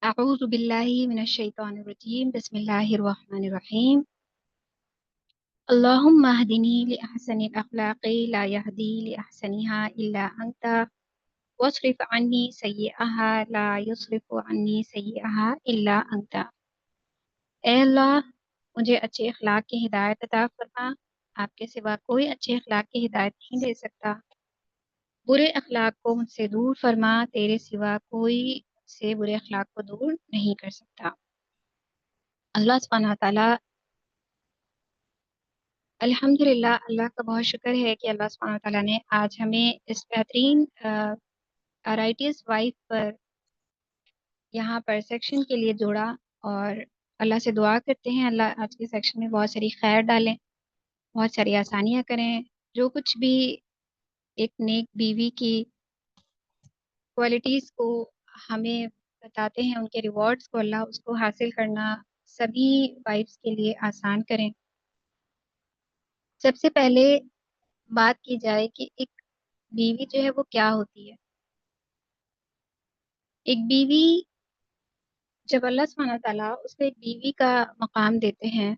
أعوذ بالله من الشيطان الرجيم بسم الله الرحمن الرحيم اللهم اهدني لأحسن الأخلاق لا يهدي لأحسنها إلا أنت واصرف عني سيئها لا يصرف عني سيئها إلا أنت۔ اے اللہ، مجھے اچھے اخلاق کی ہدایت عطا فرما۔ آپ کے سوا کوئی اچھے اخلاق کی ہدایت نہیں دے سکتا۔ برے اخلاق کو مجھ سے دور فرما، تیرے سوا کوئی سے برے اخلاق کو دور نہیں کر سکتا۔ اللہ سبحانہ تعالیٰ الحمدللہ، اللہ کا بہت شکر ہے کہ اللہ سبحانہ تعالیٰ نے آج ہمیں اس بہترین رائٹس وائف پر یہاں پر سیکشن کے لیے جوڑا، اور اللہ سے دعا کرتے ہیں اللہ آج کے سیکشن میں بہت ساری خیر ڈالیں، بہت ساری آسانیاں کریں۔ جو کچھ بھی ایک نیک بیوی کی کوالٹیز کو ہمیں بتاتے ہیں، ان کے ریوارڈز کو اللہ اس کو حاصل کرنا سبھی وائفس کے لیے آسان کریں۔ سب سے پہلے بات کی جائے کہ ایک بیوی جو ہے وہ کیا ہوتی ہے۔ ایک بیوی، جب اللہ سبحانہ تعالیٰ اس کو ایک بیوی کا مقام دیتے ہیں،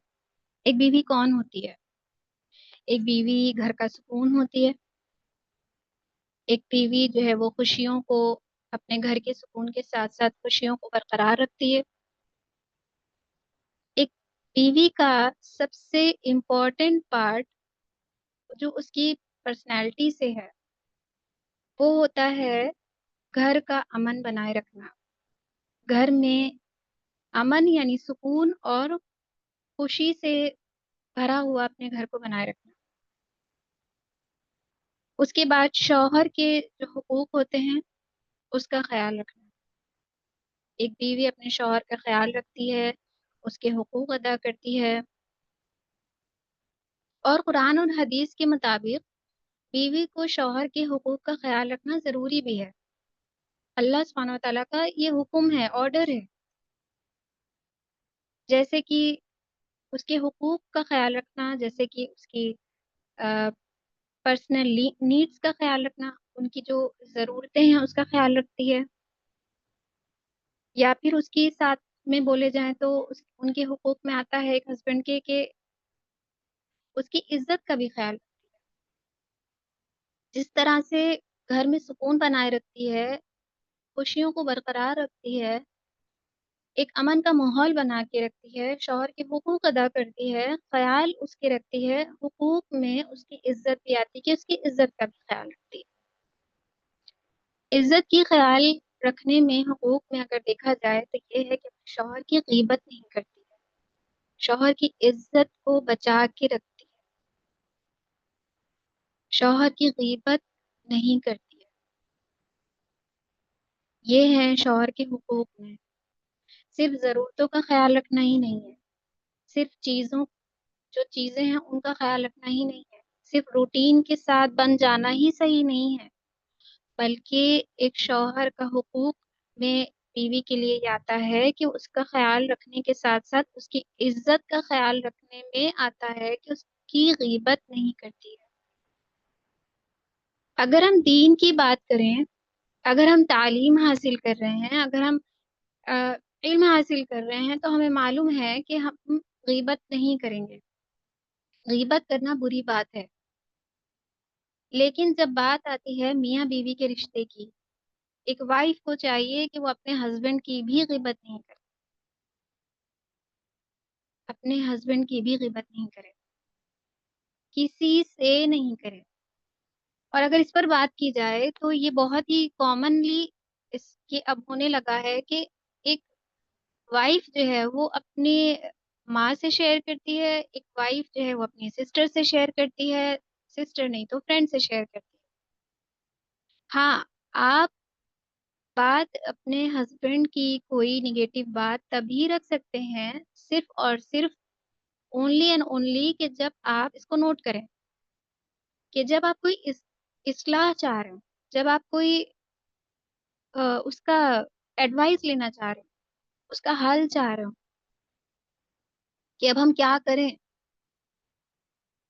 ایک بیوی کون ہوتی ہے؟ ایک بیوی گھر کا سکون ہوتی ہے۔ ایک بیوی جو ہے وہ خوشیوں کو، اپنے گھر کے سکون کے ساتھ ساتھ خوشیوں کو برقرار رکھتی ہے۔ ایک بیوی کا سب سے امپورٹنٹ پارٹ جو اس کی پرسنالٹی سے ہے، وہ ہوتا ہے گھر کا امن بنائے رکھنا۔ گھر میں امن یعنی سکون اور خوشی سے بھرا ہوا اپنے گھر کو بنائے رکھنا۔ اس کے بعد شوہر کے جو حقوق ہوتے ہیں اس کا خیال رکھنا۔ ایک بیوی اپنے شوہر کا خیال رکھتی ہے، اس کے حقوق ادا کرتی ہے، اور قرآن اور حدیث کے مطابق بیوی کو شوہر کے حقوق کا خیال رکھنا ضروری بھی ہے۔ اللہ سبحانہ و تعالیٰ کا یہ حکم ہے، آرڈر ہے، جیسے کہ اس کے حقوق کا خیال رکھنا، جیسے کہ اس کی پرسنل نیڈس کا خیال رکھنا، ان کی جو ضرورتیں ہیں اس کا خیال رکھتی ہے، یا پھر اس کی ساتھ میں بولے جائیں تو ان کے حقوق میں آتا ہے ایک ہسبینڈ کے کہ اس کی عزت کا بھی خیال رکھتی ہے۔ جس طرح سے گھر میں سکون بنائے رکھتی ہے، خوشیوں کو برقرار رکھتی ہے، ایک امن کا ماحول بنا کے رکھتی ہے، شوہر کے حقوق ادا کرتی ہے، خیال اس کے رکھتی ہے، حقوق میں اس کی عزت بھی آتی ہے کہ اس کی عزت کا بھی خیال رکھتی ہے۔ عزت کی خیال رکھنے میں، حقوق میں اگر دیکھا جائے تو یہ ہے کہ شوہر کی غیبت نہیں کرتی ہے، شوہر کی عزت کو بچا کے رکھتی ہے، شوہر کی غیبت نہیں کرتی ہے۔ یہ ہے شوہر کے حقوق میں۔ صرف ضرورتوں کا خیال رکھنا ہی نہیں ہے، صرف جو چیزیں ہیں ان کا خیال رکھنا ہی نہیں ہے، صرف روٹین کے ساتھ بن جانا ہی صحیح نہیں ہے، بلکہ ایک شوہر کا حقوق میں بیوی کے لیے یہ آتا ہے کہ اس کا خیال رکھنے کے ساتھ ساتھ اس کی عزت کا خیال رکھنے میں آتا ہے کہ اس کی غیبت نہیں کرتی ہے۔ اگر ہم دین کی بات کریں، اگر ہم تعلیم حاصل کر رہے ہیں، اگر ہم علم حاصل کر رہے ہیں، تو ہمیں معلوم ہے کہ ہم غیبت نہیں کریں گے۔ غیبت کرنا بری بات ہے، لیکن جب بات آتی ہے میاں بیوی کے رشتے کی، ایک وائف کو چاہیے کہ وہ اپنے ہسبینڈ کی بھی غیبت نہیں کرے، اپنے ہسبینڈ کی بھی غیبت نہیں کرے، کسی سے نہیں کرے۔ اور اگر اس پر بات کی جائے تو یہ بہت ہی کامنلی اس کے اب ہونے لگا ہے کہ ایک وائف جو ہے وہ اپنی ماں سے شیئر کرتی ہے، ایک وائف جو ہے وہ اپنی سسٹر سے شیئر کرتی ہے، سسٹر نہیں تو فرینڈ سے شیئر کرتی ہے۔ ہاں، آپ بات اپنے ہسبینڈ کی کوئی نگیٹو بات تبھی رکھ سکتے ہیں، صرف اور صرف اونلی اینڈ اونلی کہ جب آپ اس کو نوٹ کریں، کہ جب آپ کوئی اصلاح چاہ رہے ہوں، جب آپ کوئی اس کا ایڈوائس لینا چاہ رہے ہوں، اس کا حل چاہ رہے ہوں کہ اب ہم کیا کریں۔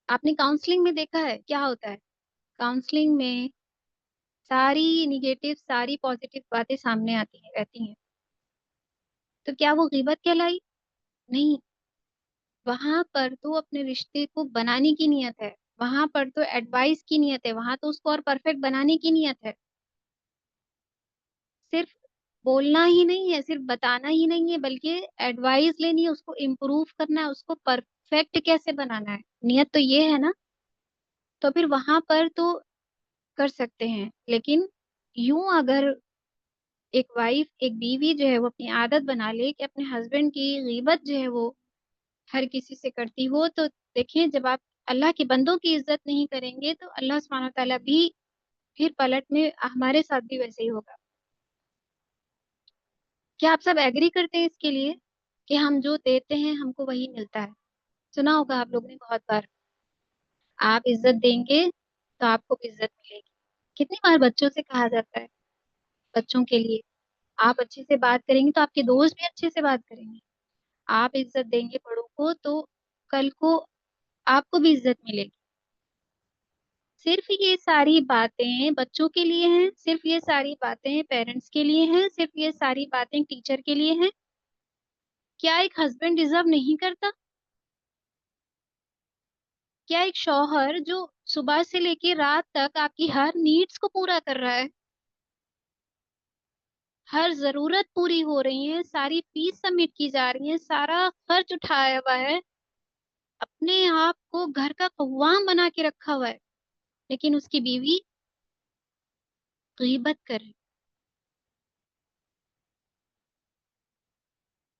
آپ نے کاؤنسلنگ میں دیکھا ہے کیا ہوتا ہے؟ کاؤنسلنگ میں ساری نگیٹو، ساری پازیٹیو باتیں سامنے آتی ہیں رہتی ہیں، تو کیا وہ غیبت کہلائی؟ نہیں، وہاں پر تو اپنے رشتے کو بنانے کی نیت ہے، وہاں پر تو ایڈوائس کی نیت ہے، وہاں تو اس کو اور پرفیکٹ بنانے کی نیت ہے. صرف بولنا ہی نہیں ہے، صرف بتانا ہی نہیں ہے، بلکہ ایڈوائز لینی ہے، اس کو امپروو کرنا ہے، اس کو پرفیکٹ کیسے بنانا ہے. نیت تو یہ ہے نا. تو پھر وہاں پر تو کر سکتے ہیں، لیکن یوں اگر ایک وائف، ایک بیوی جو ہے وہ اپنی عادت بنا لے کہ اپنے ہسبینڈ کی غیبت جو ہے وہ ہر کسی سے کرتی ہو، تو دیکھیں جب آپ اللہ کے بندوں کی عزت نہیں کریں گے تو اللہ سبحانہ تعالیٰ بھی پھر پلٹ میں ہمارے ساتھ بھی ویسے ہی ہوگا. کیا آپ سب ایگری کرتے ہیں اس کے لیے کہ ہم جو دیتے ہیں ہم کو وہی ملتا ہے؟ سنا ہوگا آپ لوگوں نے بہت بار. آپ عزت دیں گے تو آپ کو بھی عزت ملے گی. کتنی بار بچوں سے کہا جاتا ہے، بچوں کے لیے آپ اچھے سے بات کریں گے تو آپ کے دوست بھی اچھے سے بات کریں گے. آپ عزت دیں گے بڑوں کو تو کل کو آپ کو بھی عزت ملے گی. صرف یہ ساری باتیں بچوں کے لیے ہیں، صرف یہ ساری باتیں پیرنٹس کے لیے ہیں، صرف یہ ساری باتیں ٹیچر کے لیے ہیں. کیا ایک ہسبینڈ ڈیزرو نہیں کرتا؟ کیا ایک شوہر جو صبح سے لے کے رات تک آپ کی ہر نیڈس کو پورا کر رہا ہے، ہر ضرورت پوری ہو رہی ہے، ساری فیس سبمٹ کی جا رہی ہے، سارا خرچ اٹھایا ہوا ہے، اپنے آپ کو گھر کا قوام بنا کے رکھا ہوا ہے، لیکن اس کی بیوی غیبت کر رہی؟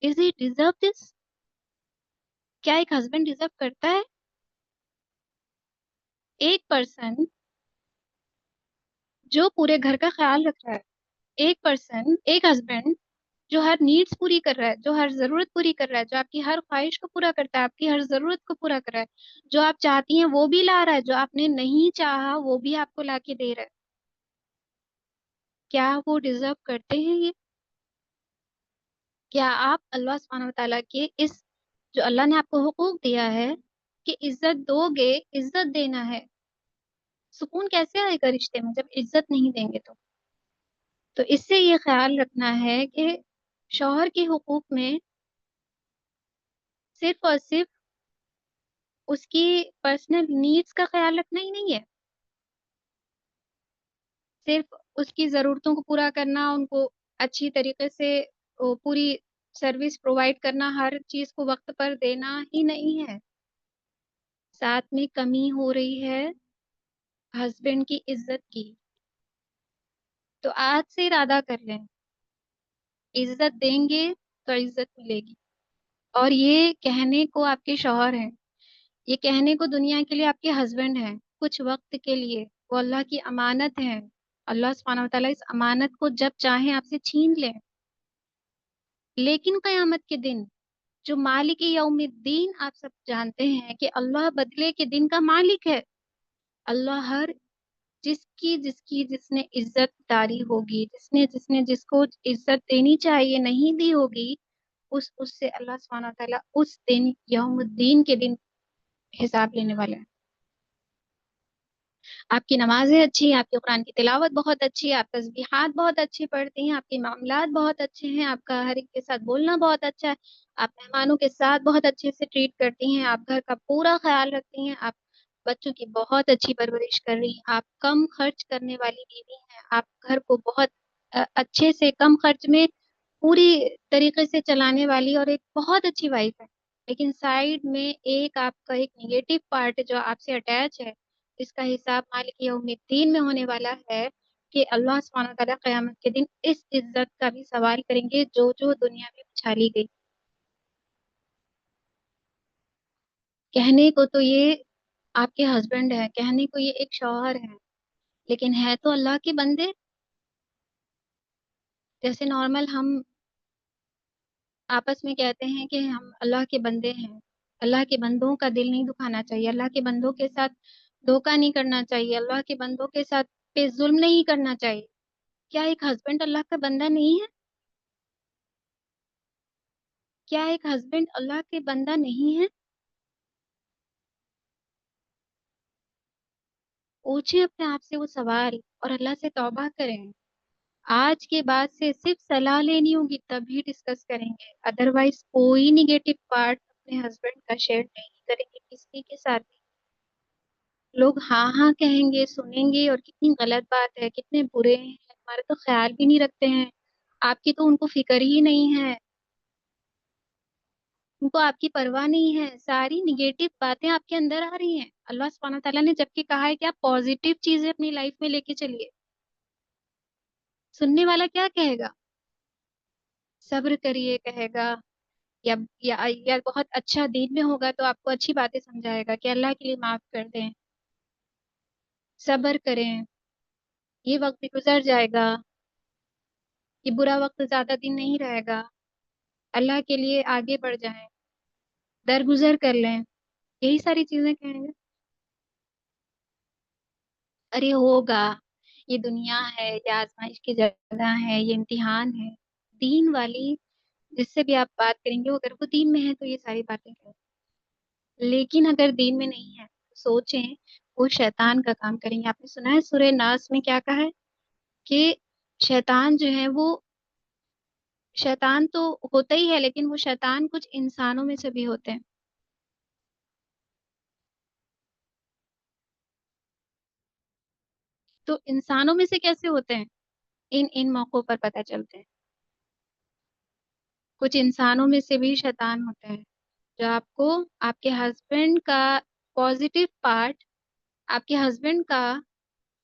از ہی ڈیزرو دس؟ کیا ایک ہسبینڈ ڈیزرو کرتا ہے ایک پرسن جو پورے گھر کا خیال رکھ رہا ہے، ایک پرسن، ایک ہسبینڈ جو ہر نیڈس پوری کر رہا ہے، جو ہر ضرورت پوری کر رہا ہے، جو آپ کی ہر خواہش کو پورا کرتا ہے، آپ کی ہر ضرورت کو پورا کر رہا ہے، جو آپ چاہتی ہیں وہ بھی لا رہا ہے، جو آپ نے نہیں چاہا وہ بھی آپ کو لا کے دے رہا ہے. کیا وہ ڈیزرو کرتے ہیں یہ؟ کیا آپ اللہ سبحانہ وتعالیٰ کے اس جو اللہ نے آپ کو حقوق دیا ہے کہ عزت دو گے، عزت دینا ہے، سکون کیسے آئے گا رشتے میں جب عزت نہیں دیں گے؟ تو اس سے یہ خیال رکھنا ہے کہ شوہر کے حقوق میں صرف اور صرف اس کی پرسنل نیڈس کا خیال رکھنا ہی نہیں ہے، صرف اس کی ضرورتوں کو پورا کرنا، ان کو اچھی طریقے سے وہ پوری سروس پرووائڈ کرنا، ہر چیز کو وقت پر دینا ہی نہیں ہے. ساتھ میں کمی ہو رہی ہے ہسبینڈ کی عزت کی. تو آج سے ارادہ کر لیں، عزت دیں گے تو عزت ملے گی. اور یہ کہنے کو آپ کے شوہر ہیں، یہ کہنے کو دنیا کے لیے آپ کے ہسبینڈ ہیں، کچھ وقت کے لیے وہ اللہ کی امانت ہے. اللہ سبحانہ وتعالیٰ اس امانت کو جب چاہیں آپ سے چھین لیں، لیکن قیامت کے دن جو مالک یوم الدین آپ سب جانتے ہیں کہ اللہ بدلے کے دن کا مالک ہے. اللہ ہر جس نے عزت داری ہوگی، جس نے جس کو عزت دینی چاہیے نہیں دی ہوگی، اس سے اللہ سبحانہ وتعالیٰ اس دن یوم الدین کے دن حساب لینے والے ہیں. آپ کی نمازیں اچھی ہیں، آپ کی قرآن کی تلاوت بہت اچھی ہے، آپ تسبیحات بہت اچھی پڑھتی ہیں، آپ کے معاملات بہت اچھے ہیں، آپ کا ہر ایک کے ساتھ بولنا بہت اچھا ہے، آپ مہمانوں کے ساتھ بہت اچھے سے ٹریٹ کرتی ہیں، آپ گھر کا پورا خیال رکھتی ہیں، آپ بچوں کی بہت اچھی پرورش کر رہی ہیں، آپ کم خرچ کرنے والی بیوی ہیں، آپ گھر کو بہت اچھے سے کم خرچ میں پوری طریقے سے چلانے والی اور ایک بہت اچھی وائف ہے. لیکن سائیڈ میں ایک آپ کا ایک نیگیٹو پارٹ جو آپ سے اٹیچ ہے، اس کا حساب مالک یوم الدین میں ہونے والا ہے کہ اللہ سبحانہ تعالیٰ قیامت کے دن اس عزت کا بھی سوال کریں گے جو دنیا میں اچھالی گئی. کہنے کو تو یہ آپ کے ہسبینڈ ہے، کہنے کو یہ ایک شوہر ہے، لیکن ہے تو اللہ کے بندے. جیسے نارمل ہم آپس میں کہتے ہیں کہ ہم اللہ کے بندے ہیں، اللہ کے بندوں کا دل نہیں دکھانا چاہیے، اللہ کے بندوں کے ساتھ دھوکہ نہیں کرنا چاہیے، اللہ کے بندوں کے ساتھ پہ ظلم نہیں کرنا چاہیے. کیا ایک ہسبینڈ اللہ کا بندہ نہیں ہے؟ کیا ایک ہسبینڈ اللہ کے بندہ نہیں ہے؟ پوچھیں اپنے آپ سے وہ سوال اور اللہ سے توبہ کریں. آج کے بعد سے صرف صلاح لینی ہوگی تبھی ڈسکس کریں گے، ادروائز کوئی نگیٹو پارٹ اپنے ہسبینڈ کا شیئر نہیں کریں گے کسی کے ساتھ بھی۔ لوگ ہاں ہاں کہیں گے، سنیں گے، اور کتنی غلط بات ہے، کتنے برے ہیں، ہمارا تو خیال بھی نہیں رکھتے ہیں، آپ کی تو ان کو فکر ہی نہیں ہے، ان کو آپ کی پرواہ نہیں ہے، ساری نگیٹو باتیں آپ کے اندر آ رہی ہیں۔ اللہ سبحانہ تعالیٰ نے جبکہ کہا ہے کہ آپ پازیٹیو چیزیں اپنی لائف میں لے کے چلیے، سننے والا کیا کہے گا؟ صبر کریے کہے گا، یا یا بہت اچھا دین میں ہوگا تو آپ کو اچھی باتیں سمجھائے گا کہ اللہ کے لیے معاف کر دیں، صبر کریں، یہ وقت بھی گزر جائے گا، یہ برا وقت زیادہ دن نہیں رہے گا، اللہ کے لیے آگے بڑھ جائیں، درگزر کر لیں، یہی ساری چیزیں کہیں گے۔ ارے ہوگا، یہ دنیا ہے، یہ آزمائش کی جگہ ہے، یہ امتحان ہے، دین والی جس سے بھی آپ بات کریں گے اگر وہ دین میں ہے تو یہ ساری باتیں کریں، لیکن اگر دین میں نہیں ہے تو سوچیں وہ شیطان کا کام کریں گے۔ آپ نے سنا ہے سورہ ناس میں کیا کہا ہے کہ شیطان جو ہے وہ، شیطان تو ہوتا ہی ہے لیکن وہ شیطان کچھ انسانوں میں سے بھی ہوتے ہیں۔ تو انسانوں میں سے کیسے ہوتے ہیں؟ ان موقعوں پر پتہ چلتے ہیں، کچھ انسانوں میں سے بھی شیطان ہوتے ہیں جو آپ کو آپ کے ہسبینڈ کا پازیٹیو پارٹ، آپ کے ہسبینڈ کا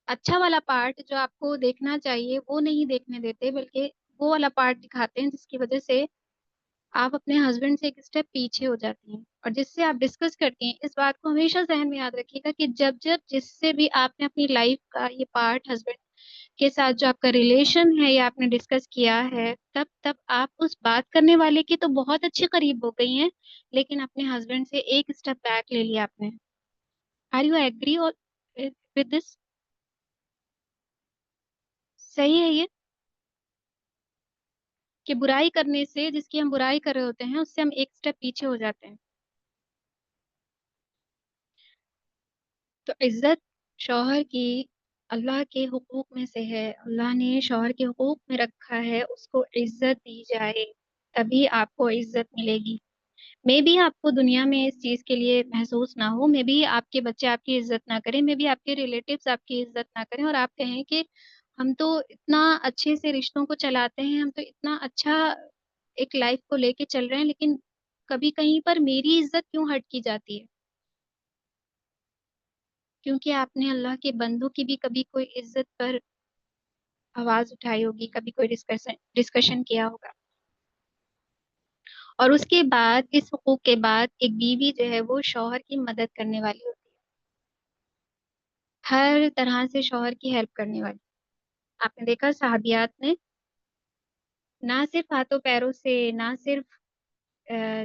اچھا والا پارٹ جو آپ کو دیکھنا چاہیے وہ نہیں دیکھنے دیتے، بلکہ وہ والا پارٹ دکھاتے ہیں جس کی وجہ سے آپ اپنے ہسبینڈ سے ایک اسٹیپ پیچھے ہو جاتی ہیں، اور جس سے آپ ڈسکس کرتی ہیں۔ اس بات کو ہمیشہ ذہن میں یاد رکھیے گا کہ جب جب جس سے بھی آپ نے اپنی لائف کا یہ پارٹ، ہسبینڈ کے ساتھ جو آپ کا ریلیشن ہے یا آپ نے ڈسکس کیا ہے، تب تب آپ اس بات کرنے والے کی تو بہت اچھی قریب ہو گئی ہیں، لیکن اپنے ہسبینڈ سے ایک اسٹیپ بیک لے لیا آپ نے۔ Are you agree with this? صحیح ہے یہ کہ برائی کرنے سے، جس کی ہم برائی کر رہے ہوتے ہیں اس سے ہم ایک اسٹیپ پیچھے ہو جاتے ہیں۔ تو عزت شوہر کی اللہ کے حقوق میں سے ہے، اللہ نے شوہر کے حقوق میں رکھا ہے، اس کو عزت دی جائے تبھی آپ کو عزت ملے گی۔ میں بھی آپ کو دنیا میں اس چیز کے لیے محسوس نہ ہو، میں بھی آپ کے بچے آپ کی عزت نہ کریں، میں بھی آپ کے ریلیٹیوز آپ کی عزت نہ کریں، اور آپ کہیں کہ ہم تو اتنا اچھے سے رشتوں کو چلاتے ہیں، ہم تو اتنا اچھا ایک لائف کو لے کے چل رہے ہیں، لیکن کبھی کہیں پر میری عزت کیوں ہٹ کی جاتی ہے؟ کیونکہ آپ نے اللہ کے بندوں کی بھی کبھی کوئی عزت پر آواز اٹھائی ہوگی، کبھی کوئی ڈسکشن کیا ہوگا، اور اس کے بعد، اس حقوق کے بعد، ایک بیوی جو ہے وہ شوہر کی مدد کرنے والی ہوتی ہے، ہر طرح سے شوہر کی ہیلپ کرنے والی۔ آپ نے دیکھا صحابیات نے نہ صرف ہاتھوں پیروں سے، نہ صرف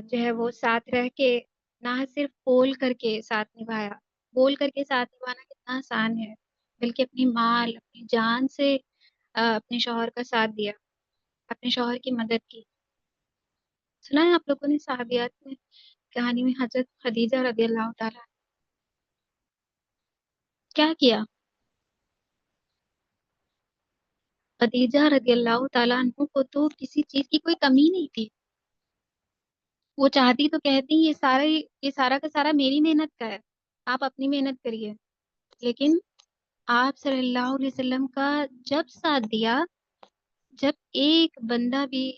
جو ہے وہ ساتھ رہ کے، نہ صرف بول کر کے ساتھ نبھایا، بول کر کے ساتھ نبھانا کتنا آسان ہے، بلکہ اپنی مال، اپنی جان سے اپنے شوہر کا ساتھ دیا، اپنے شوہر کی مدد کی۔ سنا ہے آپ لوگوں نے صحابیات میں کہانی میں حضرت خدیجہ رضی اللہ تعالیٰ کیا کیا؟ خدیجہ رضی اللہ تعالیٰ عنہ کو تو کسی چیز کی کوئی کمی نہیں تھی، وہ چاہتی تو کہتی یہ سارا کا سارا میری محنت کا ہے، آپ اپنی محنت کریے، لیکن آپ صلی اللہ علیہ وسلم کا جب ساتھ دیا، جب ایک بندہ بھی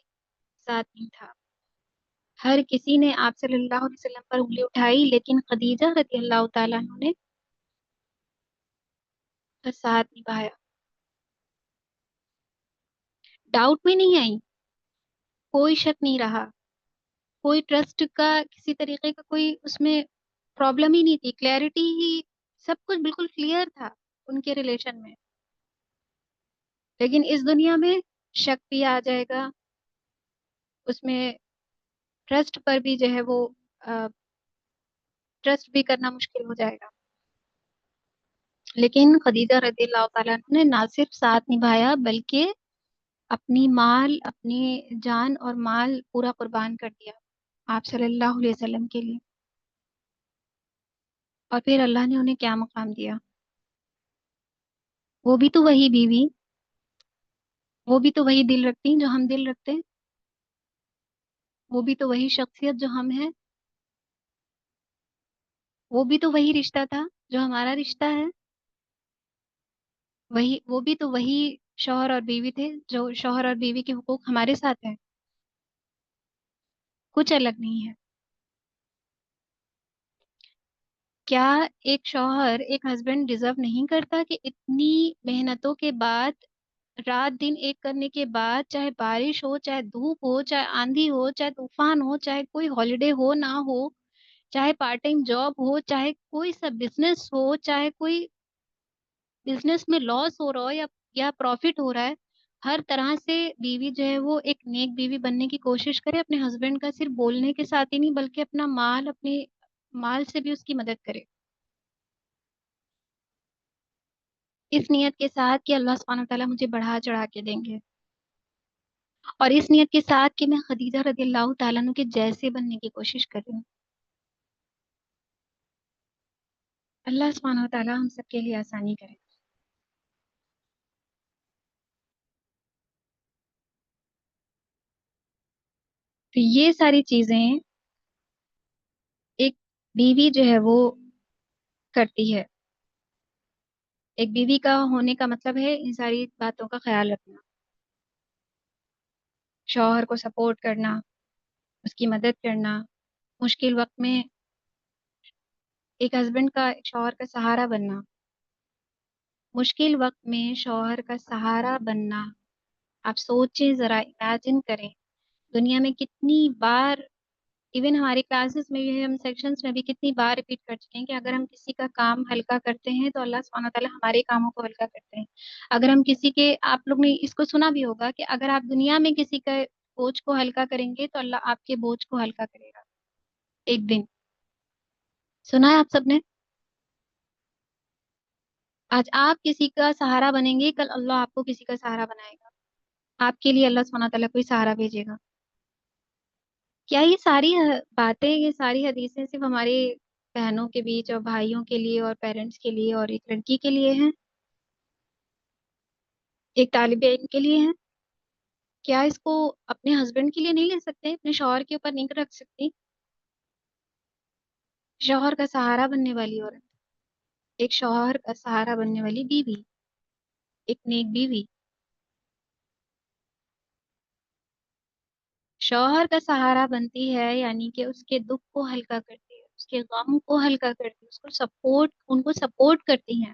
ساتھ نہیں تھا، ہر کسی نے آپ صلی اللہ علیہ وسلم پر انگلی اٹھائی، لیکن خدیجہ رضی اللہ تعالیٰ عنہ نے کا ساتھ نبھایا، ڈاؤٹ میں نہیں آئی، کوئی شک نہیں رہا، کوئی ٹرسٹ کا کسی طریقے کا کوئی اس میں پرابلم ہی نہیں تھی، کلیئرٹی ہی، سب کچھ بالکل کلیئر تھا ان کے ریلیشن میں۔ لیکن اس دنیا میں شک بھی آ جائے گا، اس میں ٹرسٹ پر بھی جو ہے وہ ٹرسٹ بھی کرنا مشکل ہو جائے گا۔ لیکن خدیجہ رضی اللہ تعالیٰ عنہ نے نہ صرف ساتھ نبھایا بلکہ اپنی مال، اپنی جان اور مال پورا قربان کر دیا آپ صلی اللہ علیہ وسلم کے لیے، اور پھر اللہ نے انہیں کیا مقام دیا؟ وہ بھی تو وہی بیوی وہ بھی تو وہی دل رکھتی ہیں جو ہم دل رکھتے ہیں، وہ بھی تو وہی شخصیت جو ہم ہیں، وہ بھی تو وہی رشتہ تھا جو ہمارا رشتہ ہے، وہی وہ بھی تو وہی شوہر اور بیوی تھے جو شوہر اور بیوی کے حقوق ہمارے ساتھ ہیں، کچھ الگ نہیں ہے۔ کیا ایک شوہر ایک ہسبینڈ ڈیزرو نہیں کرتا کہ اتنی محنتوں کے بعد، رات دن ایک کرنے کے بعد، چاہے بارش ہو، چاہے دھوپ ہو، چاہے آندھی ہو، چاہے طوفان ہو، چاہے کوئی ہالیڈے ہو نہ ہو، چاہے پارٹ ٹائم جاب ہو، چاہے کوئی سا بزنس ہو، چاہے کوئی بزنس میں لاس ہو رہا ہو یا پروفٹ ہو رہا ہے، ہر طرح سے بیوی جو ہے وہ ایک نیک بیوی بننے کی کوشش کرے، اپنے ہسبینڈ کا صرف بولنے کے ساتھ ہی نہیں بلکہ اپنا مال، اپنے مال سے بھی اس کی مدد کرے، اس نیت کے ساتھ کہ اللہ سبحانہ وتعالیٰ مجھے بڑھا چڑھا کے دیں گے، اور اس نیت کے ساتھ کہ میں خدیجہ رضی اللہ تعالیٰ عنہ کے جیسے بننے کی کوشش کروں۔ اللہ سبحانہ وتعالیٰ ہم سب کے لیے آسانی کرے۔ تو یہ ساری چیزیں ایک بیوی جو ہے وہ کرتی ہے، ایک بیوی کا ہونے کا مطلب ہے ان ساری باتوں کا خیال رکھنا، شوہر کو سپورٹ کرنا، اس کی مدد کرنا، مشکل وقت میں ایک ہسبینڈ کا، ایک شوہر کا سہارا بننا، مشکل وقت میں شوہر کا سہارا بننا۔ آپ سوچیں ذرا، امیجن کریں، دنیا میں کتنی بار، ایون ہماری کلاسز میں بھی، ہم سیکشنز میں بھی کتنی بار ریپیٹ کر چکے ہیں کہ اگر ہم کسی کا کام ہلکا کرتے ہیں تو اللہ سبحانہ تعالیٰ ہمارے کاموں کو ہلکا کرتے ہیں۔ اگر ہم کسی کے، آپ لوگ نے اس کو سنا بھی ہوگا کہ اگر آپ دنیا میں کسی کا بوجھ کو ہلکا کریں گے تو اللہ آپ کے بوجھ کو ہلکا کرے گا ایک دن۔ سنا ہے آپ سب نے؟ آج آپ کسی کا سہارا بنیں گے، کل اللہ آپ کو کسی کا سہارا بنائے گا، آپ کے لیے اللہ سبحانہ تعالیٰ کوئی سہارا بھیجے گا۔ کیا یہ ساری باتیں، یہ ساری حدیثیں صرف ہمارے بہنوں کے بیچ اور بھائیوں کے لیے اور پیرنٹس کے لیے اور ایک لڑکی کے لیے ہیں، ایک طالب علم کے لیے ہیں؟ کیا اس کو اپنے ہسبینڈ کے لیے نہیں لے سکتے، اپنے شوہر کے اوپر نہیں رکھ سکتی؟ شوہر کا سہارا بننے والی عورت، ایک شوہر کا سہارا بننے والی بیوی، ایک نیک بیوی، شوہر کا سہارا بنتی ہے، یعنی کہ اس کے دکھ کو ہلکا کرتی ہے، اس کے غم کو ہلکا کرتی ہے، اس کو سپورٹ، ان کو سپورٹ کرتی ہیں۔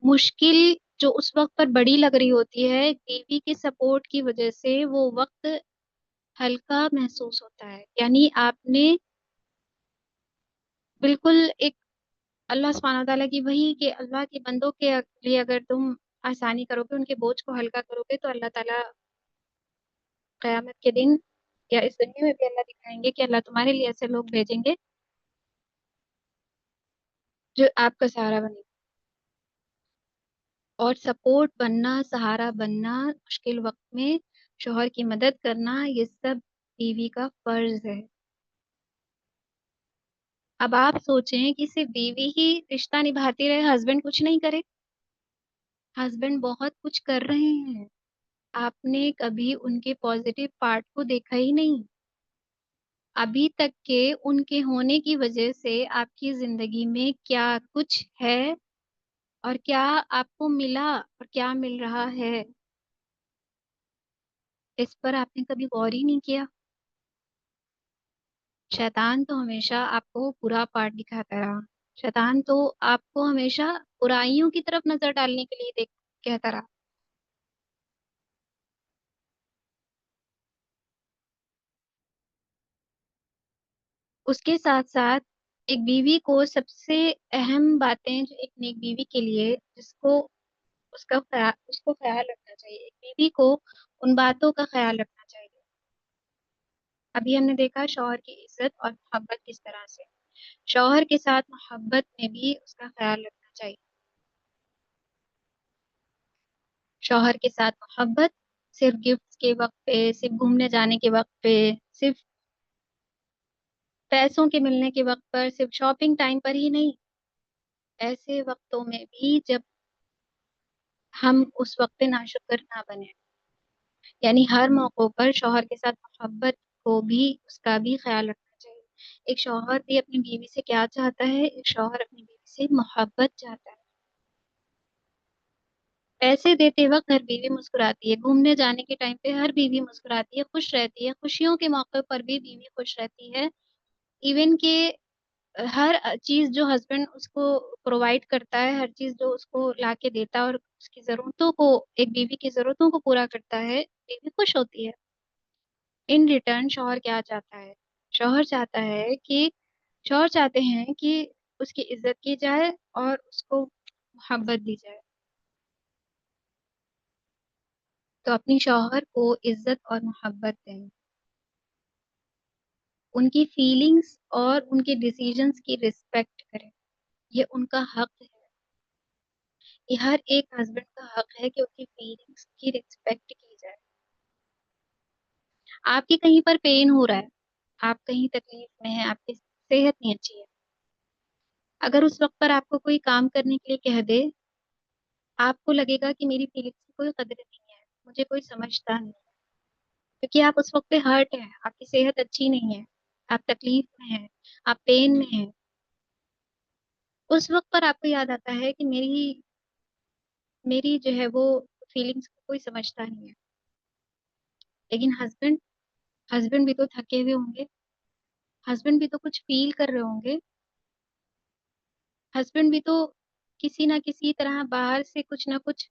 مشکل جو اس وقت پر بڑی لگ رہی ہوتی ہے، بیوی کے سپورٹ کی وجہ سے وہ وقت ہلکا محسوس ہوتا ہے۔ یعنی آپ نے بالکل ایک، اللہ سبحانہ تعالیٰ کی وہی کہ اللہ کے بندوں کے لیے اگر تم آسانی کرو گے، ان کے بوجھ کو ہلکا کرو گے، تو اللہ تعالیٰ قیامت کے دن یا اس دنیا میں بھی اللہ دکھائیں گے کہ اللہ تمہارے لیے ایسے لوگ بھیجیں گے جو آپ کا سہارا بنے گا۔ اور سپورٹ بننا، سہارا بننا، مشکل وقت میں شوہر کی مدد کرنا، یہ سب بیوی کا فرض ہے۔ اب آپ سوچیں کہ صرف بیوی ہی رشتہ نبھاتی رہے، ہسبینڈ کچھ نہیں کرے؟ ہسبینڈ بہت کچھ کر رہے ہیں، آپ نے کبھی ان کے پازیٹیو پارٹ کو دیکھا ہی نہیں، ابھی تک کہ ان کے ہونے کی وجہ سے آپ کی زندگی میں کیا کچھ ہے اور کیا آپ کو ملا اور کیا مل رہا ہے، اس پر آپ نے کبھی غور ہی نہیں کیا؟ شیطان تو ہمیشہ آپ کو برا پارٹ دکھاتا رہا، شیطان تو آپ کو ہمیشہ برائیوں کی طرف نظر ڈالنے کے لیے کہتا رہا۔ اس کے ساتھ ساتھ ایک بیوی کو سب سے اہم باتیں جو ایک نیک بیوی کے لیے، جس کو اس کو خیال رکھنا چاہیے، ایک بیوی کو ان باتوں کا خیال رکھنا چاہیے۔ ابھی ہم نے دیکھا شوہر کی عزت اور محبت کس طرح سے، شوہر کے ساتھ محبت میں بھی اس کا خیال رکھنا چاہیے، شوہر کے ساتھ محبت صرف گفٹ کے وقت پہ، صرف گھومنے جانے کے وقت پہ، صرف پیسوں کے ملنے کے وقت پر، صرف شاپنگ ٹائم پر ہی نہیں، ایسے وقتوں میں بھی جب ہم اس وقت ناشکر نہ بنے. یعنی ہر موقع پر شوہر کے ساتھ محبت کو بھی، اس کا بھی خیال رکھنا چاہیے. ایک شوہر بھی اپنی بیوی سے کیا چاہتا ہے؟ ایک شوہر اپنی بیوی سے محبت چاہتا ہے. پیسے دیتے وقت ہر بیوی مسکراتی ہے، گھومنے جانے کے ٹائم پہ ہر بیوی مسکراتی ہے، خوش رہتی ہے، خوشیوں کے موقع پر بھی بیوی خوش رہتی ہے. ایون کہ ہر چیز جو ہسبینڈ اس کو پرووائڈ کرتا ہے، ہر چیز جو اس کو لا کے دیتا ہے اور اس کی ضرورتوں کو، ایک بیوی کی ضرورتوں کو پورا کرتا ہے، بیوی خوش ہوتی ہے. ان ریٹرن شوہر کیا چاہتا ہے؟ شوہر چاہتا ہے کہ شوہر چاہتے ہیں کہ اس کی عزت کی جائے اور اس کو محبت دی جائے. تو اپنی شوہر کو عزت اور محبت دیں، ان کی فیلنگز اور ان کے ڈیسیجنز کی رسپیکٹ کریں. یہ ان کا حق ہے. یہ ہر ایک ہسبینڈ کا حق ہے کہ ان کی فیلنگز کی رسپیکٹ کی جائے. آپ کی کہیں پر پین ہو رہا ہے، آپ کہیں تکلیف میں ہیں، آپ کی صحت نہیں اچھی ہے، اگر اس وقت پر آپ کو کوئی کام کرنے کے لیے کہہ دے، آپ کو لگے گا کہ میری فیلنگز کی کوئی قدر نہیں ہے، مجھے کوئی سمجھتا نہیں، کیونکہ آپ اس وقت پہ ہرٹ ہیں، آپ کی صحت اچھی نہیں ہے، آپ تکلیف میں ہیں، آپ پین میں ہیں. اس وقت پر آپ کو یاد آتا ہے کہ میری جو ہے وہ فیلنگز کو کوئی سمجھتا نہیں ہے. لیکن ہسبینڈ بھی تو تھکے ہوئے ہوں گے، ہسبینڈ بھی تو کچھ فیل کر رہے ہوں گے، ہسبینڈ بھی تو کسی نہ کسی طرح باہر سے کچھ نہ کچھ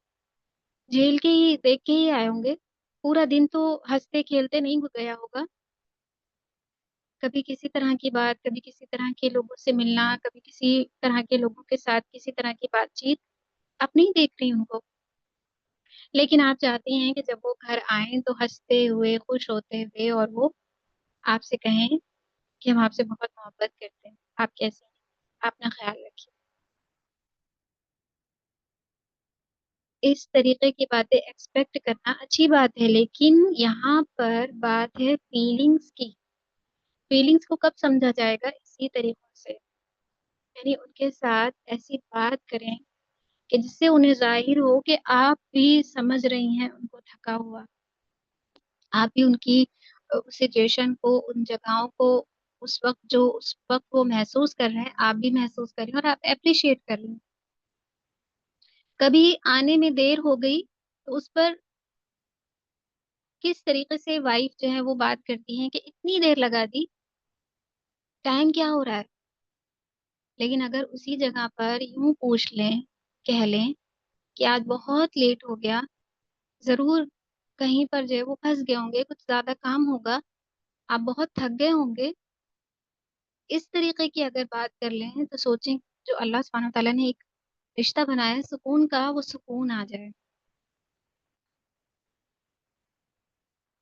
جھیل کے ہی دیکھ کے ہی آئے ہوں گے. پورا دن تو ہنستے کھیلتے نہیں گیا ہوگا. کبھی کسی طرح کی بات، کبھی کسی طرح کے لوگوں سے ملنا، کبھی کسی طرح کے لوگوں کے ساتھ کسی طرح کی بات چیت آپ نہیں دیکھ رہی ان کو. لیکن آپ چاہتی ہیں کہ جب وہ گھر آئیں تو ہنستے ہوئے، خوش ہوتے ہوئے، اور وہ آپ سے کہیں کہ ہم آپ سے بہت محبت کرتے ہیں، آپ کیسے ہیں، آپ اپنا خیال رکھیے. اس طریقے کی باتیں ایکسپیکٹ کرنا اچھی بات ہے، لیکن یہاں پر بات ہے فیلنگز کی. فیلنگز کو کب سمجھا جائے گا؟ اسی طریقوں سے، یعنی ان کے ساتھ ایسی بات کریں کہ جس سے انہیں ظاہر ہو کہ آپ بھی سمجھ رہی ہیں ان کو تھکا ہوا، آپ بھی ان کی سچویشن کو، ان جگہوں کو، اس وقت وہ محسوس کر رہے ہیں، آپ بھی محسوس کر رہے ہیں اور آپ اپریشیٹ کر رہے ہیں. کبھی آنے میں دیر ہو گئی تو اس پر کس طریقے سے وائف جو ہے وہ بات کرتی ہیں کہ اتنی دیر لگا دی، ٹائم کیا ہو رہا ہے. لیکن اگر اسی جگہ پر یوں پوچھ لیں، کہہ لیں کہ آج بہت لیٹ ہو گیا، ضرور کہیں پر جو ہے وہ پھنس گئے ہوں گے، کچھ زیادہ کام ہوگا، آپ بہت تھک گئے ہوں گے، اس طریقے کی اگر بات کر لیں تو سوچیں جو اللہ سبحانہ تعالیٰ نے ایک رشتہ بنایا ہے سکون کا، وہ سکون آ جائے.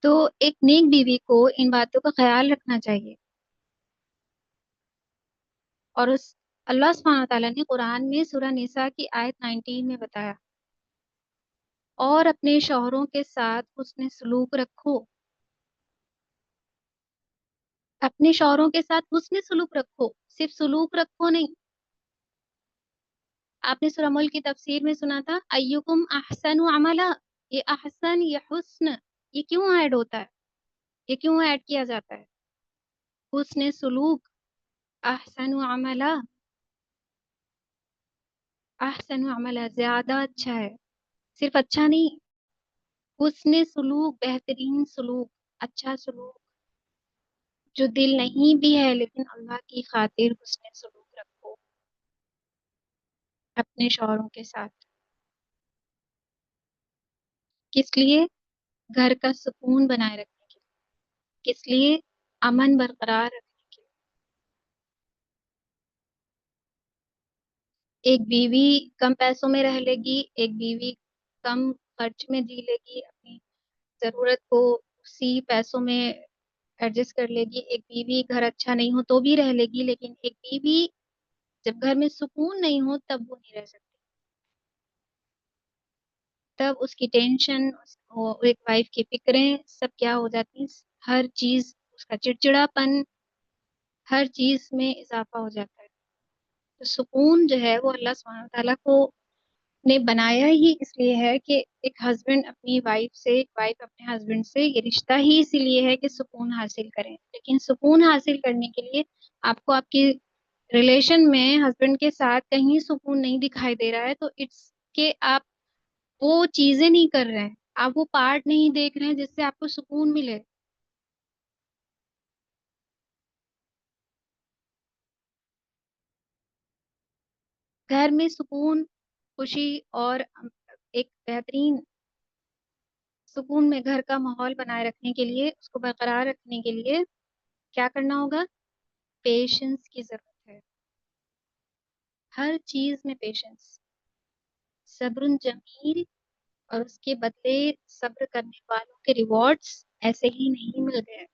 تو ایک نیک بیوی کو ان باتوں کا خیال رکھنا چاہیے. اور اللہ سبحانہ تعالیٰ نے قرآن میں سورہ نساء کی آیت 19 میں بتایا، اور اپنے شوہروں کے ساتھ حسن سلوک رکھو. اپنے شوہروں کے ساتھ حسن سلوک رکھو، صرف سلوک رکھو نہیں. آپ نے سورہ ملک کی تفسیر میں سنا تھا ایکم احسن عملا، یہ احسن، یہ حسن، یہ کیوں ایڈ ہوتا ہے، یہ کیوں ایڈ کیا جاتا ہے؟ حسن سلوک، احسن عملا، احسن عملا زیادہ اچھا ہے، صرف اچھا نہیں، حسن سلوک، بہترین سلوک، اچھا سلوک جو دل نہیں بھی ہے لیکن اللہ کی خاطر حسن سلوک رکھو اپنے شوہروں کے ساتھ. کس لیے؟ گھر کا سکون بنائے رکھنے کے لیے. کس لیے؟ امن برقرار رکھنے کے لیے. ایک بیوی کم پیسوں میں رہ لے گی، ایک بیوی کم خرچ میں جی لے گی، اپنی ضرورت کو اسی پیسوں میں ایڈجسٹ کر لے گی. ایک بیوی گھر اچھا نہیں ہو تو بھی رہ لے گی، لیکن ایک بیوی جب گھر میں سکون نہیں ہو تب وہ نہیں رہ سکتی. تب اس کی ٹینشن، ایک وائف کی فکریں سب کیا ہو جاتی ہیں، ہر چیز، اس کا چڑچڑا پن، ہر چیز میں اضافہ ہو جاتا ہے. تو سکون جو ہے وہ اللہ سبحانہ تعالیٰ کو نے بنایا ہی اس لیے ہے کہ ایک ہسبینڈ اپنی وائف سے، ایک وائف اپنے ہسبینڈ سے، یہ رشتہ ہی اسی لیے ہے کہ سکون حاصل کریں. لیکن سکون حاصل کرنے کے لیے آپ کو آپ کی ریلیشن میں ہسبینڈ کے ساتھ کہیں سکون نہیں دکھائی دے رہا ہے، تو اٹس کہ آپ وہ چیزیں نہیں کر رہے ہیں، آپ وہ پارٹ نہیں دیکھ رہے ہیں جس سے آپ کو سکون ملے. گھر میں سکون، خوشی اور ایک بہترین سکون میں گھر کا ماحول بنائے رکھنے کے لیے، اس کو برقرار رکھنے کے لیے کیا کرنا ہوگا؟ پیشنس کی ضرورت ہے. ہر چیز میں پیشنس. صبر جمیل، اور اس کے بدلے صبر کرنے والوں کے ریوارڈز ایسے ہی نہیں مل گئے.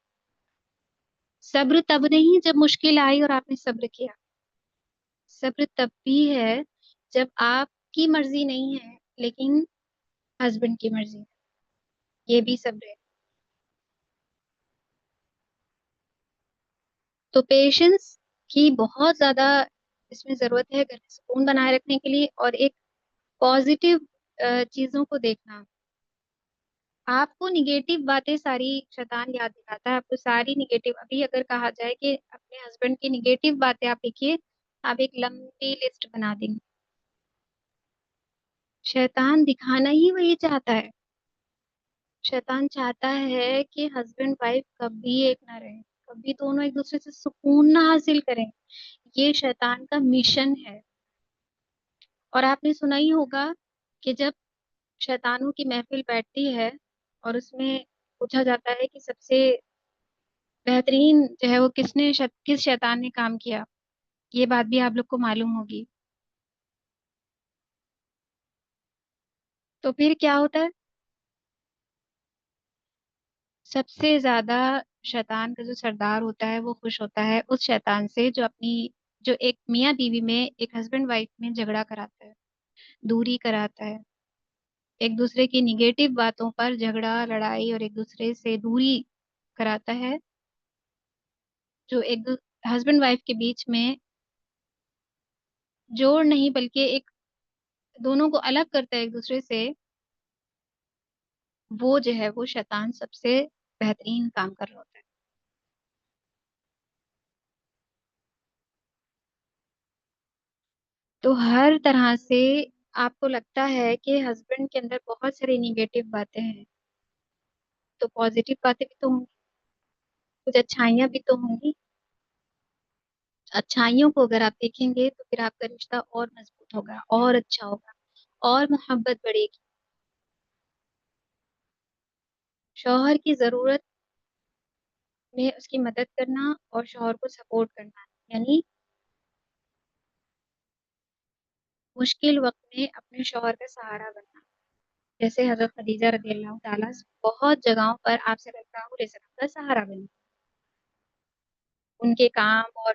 صبر تب نہیں جب مشکل آئی اور آپ نے صبر کیا. صبر تب بھی ہے جب آپ کی مرضی نہیں ہے لیکن ہسبینڈ کی مرضی ہے. یہ بھی صبر ہے. تو پیشنس کی بہت زیادہ اس میں ضرورت ہے گھر میں سکون بنائے رکھنے کے لیے. اور ایک پازیٹیو چیزوں کو دیکھنا. آپ کو نگیٹو باتیں ساری شیطان یاد دلاتا ہے آپ کو. ساری نگیٹو، ابھی اگر کہا جائے کہ اپنے ہسبینڈ کی نگیٹو باتیں آپ لکھیے، آپ ایک لمبی لسٹ بنا دیں گے. شیطان دکھانا ہی وہی چاہتا ہے. شیطان چاہتا ہے کہ ہسبینڈ وائف کبھی ایک نہ رہے، کبھی دونوں ایک دوسرے سے سکون نہ حاصل کریں. یہ شیطان کا مشن ہے. اور آپ نے سنا ہی ہوگا کہ جب شیطانوں کی محفل بیٹھتی ہے اور اس میں پوچھا جاتا ہے کہ سب سے بہترین جو ہے وہ کس شیطان نے کام کیا. یہ بات بھی آپ لوگ کو معلوم ہوگی. تو پھر کیا ہوتا ہے؟ سب سے زیادہ شیطان کا جو سردار ہوتا ہے وہ خوش ہوتا ہے اس شیطان سے جو ایک میاں بیوی میں، ایک ہسبینڈ وائف میں جھگڑا کراتا ہے، دوری کراتا ہے، ایک دوسرے کی نگیٹو باتوں پر جھگڑا لڑائی اور ایک دوسرے سے دوری کراتا ہے. جو ایک ہسبینڈ وائف کے بیچ میں جوڑ نہیں بلکہ ایک دونوں کو الگ کرتا ہے ایک دوسرے سے، وہ جو ہے وہ شیطان سب سے بہترین کام کر رہا ہوتا ہے. تو ہر طرح سے آپ کو لگتا ہے کہ ہسبینڈ کے اندر بہت ساری نگیٹو باتیں ہیں، تو پازیٹیو باتیں بھی تو ہوں گی، کچھ اچھائیاں بھی تو ہوں گی. اچھائیوں کو اگر آپ دیکھیں گے تو پھر آپ کا رشتہ اور مضبوط ہوگا، اور اچھا ہوگا، اور محبت بڑھے گی. شوہر کی ضرورت میں اس کی مدد کرنا اور شوہر کو سپورٹ کرنا، یعنی مشکل وقت میں اپنے شوہر کا سہارا بننا. جیسے حضرت خدیجہ رضی اللہ تعالیٰ بہت جگہوں پر آپ صلی اللہ علیہ وسلم کا سہارا بنی. ان کے کام اور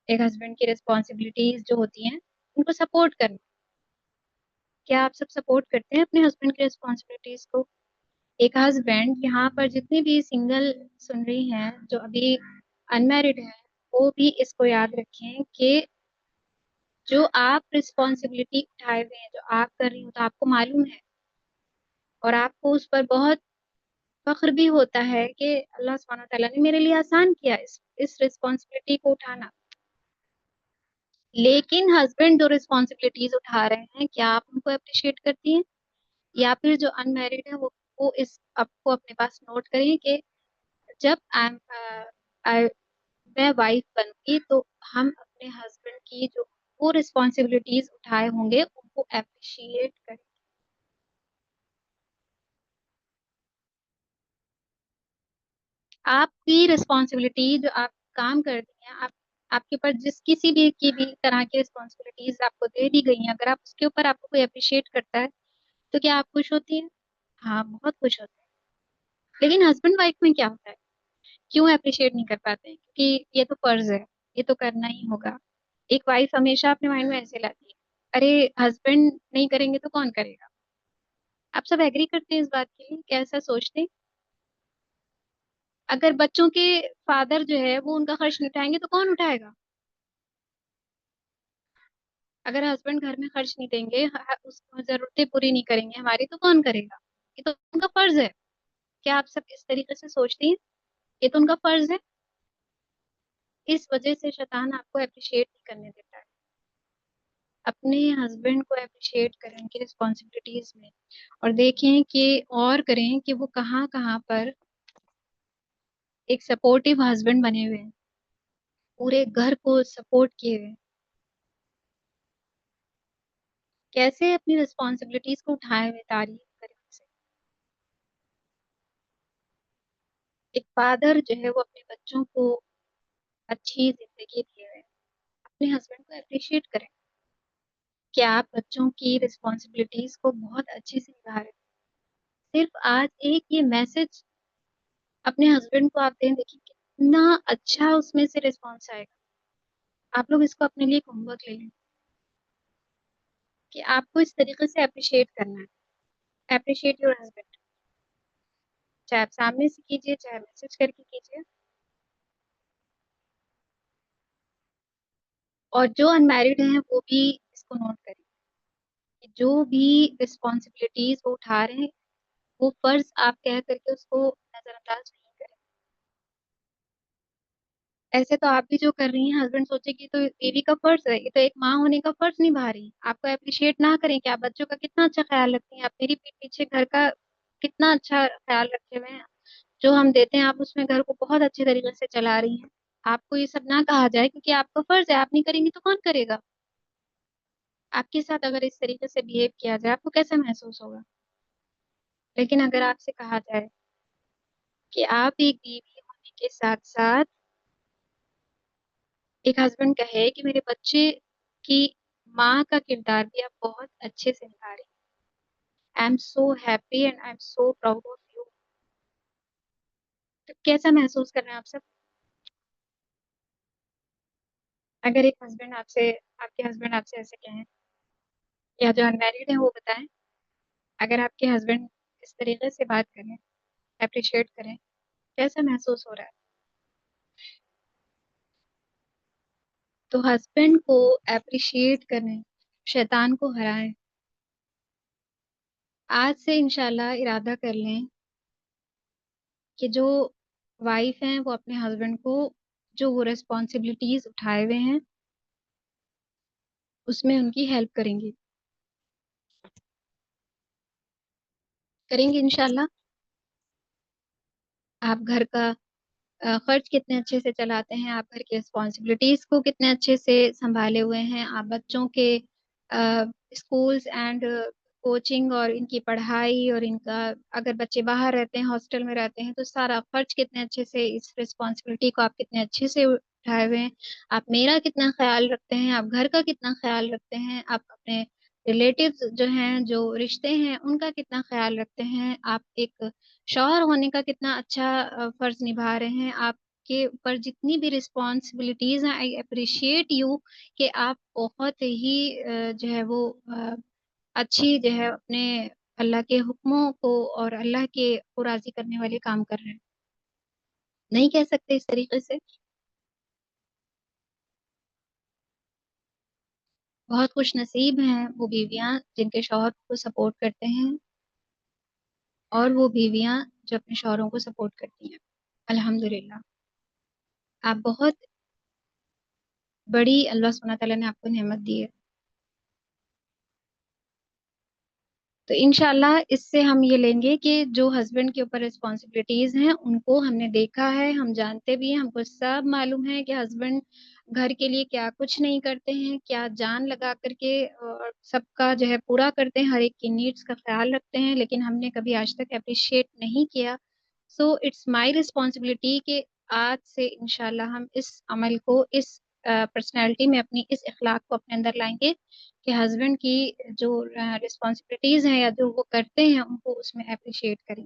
ایک ہسبینڈ کی ریسپانسبلٹیز جو ہوتی ہیں ان کو سپورٹ کرنا. کیا آپ سب سپورٹ کرتے ہیں اپنے ہسبینڈ کی ریسپانسبلٹیز کو؟ ایک ہسبینڈ یہاں پر جتنی بھی سنگل سن رہی ہیں جو ابھی انمیرڈ ہیں، وہ بھی اس کو یاد رکھیں کہ جو آپ رسپانسبلٹی اٹھائے ہوئے ہیں، جو آپ کر رہی ہوں تو آپ کو معلوم ہے، اور آپ کو اس پر بہت فخر بھی ہوتا ہے کہ اللہ سبحانہ تعالیٰ نے میرے لیے آسان کیا اس رسپانسبلٹی کو اٹھانا. لیکن ہسبینڈ جو رسپانسبلٹیز اٹھا رہے ہیں، کیا آپ ان کو اپریشیٹ کرتی ہیں؟ یا پھر جو ان میرڈ ہے وہ اس آپ کو اپنے پاس نوٹ کریں کہ جب میں وائف بنوں گی تو ہم اپنے ہسبینڈ کی جو وہ رسپانسبلٹیز اٹھائے ہوں گے ان کو اپریشیٹ کریں. آپ کی رسپانسبلٹی جو آپ کام کرتی ہیں، آپ کے اوپر جس کسی بھی طرح کی رسپانسبلٹیز آپ کو دے دی گئی ہیں، اگر آپ اس کے اوپر آپ کو کوئی اپریشیٹ کرتا ہے تو کیا آپ خوش ہوتی ہیں؟ ہاں، بہت خوش ہوتے ہیں. لیکن ہسبینڈ وائف میں کیا ہوتا ہے؟ کیوں اپریشیٹ نہیں کر پاتے؟ کیونکہ یہ تو فرض ہے، یہ تو کرنا ہی ہوگا. ایک وائف ہمیشہ اپنے مائنڈ میں ایسے لاتی ہے، ارے ہسبینڈ نہیں کریں گے تو کون کرے گا؟ آپ سب ایگری کرتے ہیں اس بات کے لیے؟ کیسا سوچتے ہیں؟ اگر بچوں کے فادر جو ہے وہ ان کا خرچ نہیں اٹھائیں گے تو کون اٹھائے گا؟ اگر ہسبینڈ گھر میں خرچ نہیں دیں گے، اس ضرورتیں پوری نہیں کریں گے ہماری، تو کون کرے گا؟ یہ تو ان کا فرض ہے. کیا آپ سب اس طریقے سے سوچتی ہیں؟ یہ تو ان کا فرض ہے. اس وجہ سے شیطان آپ کو اپریشیٹ نہیں کرنے دیتا ہے. اپنے ہسبینڈ کو اپریشیٹ کریں ان کی رسپانسبلٹیز میں، اور دیکھیں کہ اور کریں کہ وہ کہاں کہاں پر ایک سپورٹیو ہسبینڈ بنے ہوئے ہیں، پورے گھر کو سپورٹ کیے ہوئے ہیں، کیسے اپنی رسپانسبلٹیز کو اٹھائے ہوئے، تعریف کریں ان سے. ایک فادر جو ہے وہ اپنے بچوں کو اچھی زندگی دیے ہوئے ہیں. اپنے ہسبینڈ کو اپریشیٹ کریں کہ آپ بچوں کی رسپانسبلٹیز کو بہت اچھے سے نبھا رہے ہیں. صرف آج ایک یہ میسج اپنے ہسبینڈ کو آپ دیں، دیکھیں کتنا اچھا اس میں سے رسپانس آئے گا. آپ لوگ اس کو اپنے لیے ہوم ورک لے لیں کہ آپ کو اس طریقے سے اپریشیٹ کرنا ہے. اپریشیٹ یور ہسبینڈ، چاہے آپ سامنے سے کیجیے چاہے میسج کر کے کیجیے. اور جو ان میرڈ ہیں وہ بھی اس کو نوٹ کریں کہ جو بھی رسپانسبلٹیز وہ اٹھا رہے ہیں وہ فرض آپ کہہ کر کے اس کو نظر انداز نہیں کریں. ایسے تو آپ بھی جو کر رہی ہیں، ہسبینڈ سوچے کہ تو بیوی کا فرض ہے، یہ تو ایک ماں ہونے کا فرض نبھا رہی ہیں. آپ کو اپریشیٹ نہ کریں کہ آپ بچوں کا کتنا اچھا خیال رکھتی ہیں، آپ میری پیٹھ پیچھے گھر کا کتنا اچھا خیال رکھے ہوئے ہیں، جو ہم دیتے ہیں آپ اس میں گھر کو بہت اچھے طریقے سے چلا رہی ہیں. آپ کو یہ سب نہ کہا جائے کیونکہ آپ کا فرض ہے، آپ نہیں کریں گی تو کون کرے گا؟ آپ کے ساتھ اگر اس طریقے سے بہیو کیا جائے آپ کو کیسا محسوس ہوگا؟ لیکن اگر آپ سے کہا جائے کہ آپ ایک بیوی ہونے کے ساتھ ساتھ ایک ہسبینڈ کہے کہ میرے بچے کی ماں کا کردار بھی آپ بہت اچھے سے نبھا رہے ہیں، I am so happy and I am so proud of you, تو کیسا محسوس کر رہے ہیں آپ سب؟ اگر ایک ہسبینڈ آپ سے، آپ کے ہسبینڈ آپ سے ایسے کہیں، یا جو انمیرڈ ہیں وہ بتائیں، اگر آپ کے ہسبینڈ اس طریقے سے بات کریں، اپریشیٹ کریں، کیسا محسوس ہو رہا ہے؟ تو ہسبینڈ کو اپریشیٹ کریں، شیطان کو ہرائیں. آج سے انشاءاللہ ارادہ کر لیں کہ جو وائف ہیں وہ اپنے ہسبینڈ کو جو وہ ریسپانسبلٹیز اٹھائے ہوئے ہیں اس میں ان کی ہیلپ کریں گی. کریں گے انشاءاللہ. آپ گھر کا خرچ کتنے اچھے سے چلاتے ہیں، آپ گھر کی رسپانسبلٹیز کو کتنے اچھے سے سنبھالے ہوئے ہیں، آپ بچوں کے اسکولز اینڈ کوچنگ اور ان کی پڑھائی اور ان کا، اگر بچے باہر رہتے ہیں ہاسٹل میں رہتے ہیں تو سارا خرچ کتنے اچھے سے، اس رسپانسبلٹی کو آپ کتنے اچھے سے اٹھائے ہوئے ہیں. آپ میرا کتنا خیال رکھتے ہیں، آپ گھر کا کتنا خیال رکھتے ہیں، آپ اپنے ریلیٹیوز جو ہیں، جو رشتے ہیں ان کا کتنا خیال رکھتے ہیں، آپ ایک شوہر ہونے کا کتنا اچھا فرض نبھا رہے ہیں. آپ کے اوپر جتنی بھی رسپانسبلٹیز ہیں، آئی اپریشیٹ یو کہ آپ بہت ہی جو ہے وہ اچھی جو ہے اپنے اللہ کے حکموں کو اور اللہ کے کو راضی کرنے والے کام کر رہے ہیں. نہیں کہہ سکتے اس طریقے سے؟ بہت خوش نصیب ہیں وہ بیویاں جن کے شوہر کو سپورٹ کرتے ہیں، اور وہ بیویاں جو اپنے شوہروں کو سپورٹ کرتی ہیں. الحمدللہ. آپ بہت بڑی اللہ سبحانہ تعالیٰ نے آپ کو نعمت دی ہے. تو انشاءاللہ اس سے ہم یہ لیں گے کہ جو ہسبینڈ کے اوپر رسپانسبلٹیز ہیں ان کو ہم نے دیکھا ہے، ہم جانتے بھی ہیں، ہم کو سب معلوم ہے کہ ہسبینڈ گھر کے لیے کیا کچھ نہیں کرتے ہیں، کیا جان لگا کر کے اور سب کا جو ہے پورا کرتے ہیں، ہر ایک کی نیڈس کا خیال رکھتے ہیں، لیکن ہم نے کبھی آج تک اپریشیٹ نہیں کیا. سو اٹس مائی رسپانسبلٹی کہ آج سے انشاءاللہ ہم اس عمل کو، اس پرسنالٹی میں اپنی اس اخلاق کو اپنے اندر لائیں گے کہ ہسبینڈ کی جو رسپانسبلٹیز ہیں یا جو وہ کرتے ہیں ان کو اس میں اپریشیٹ کریں.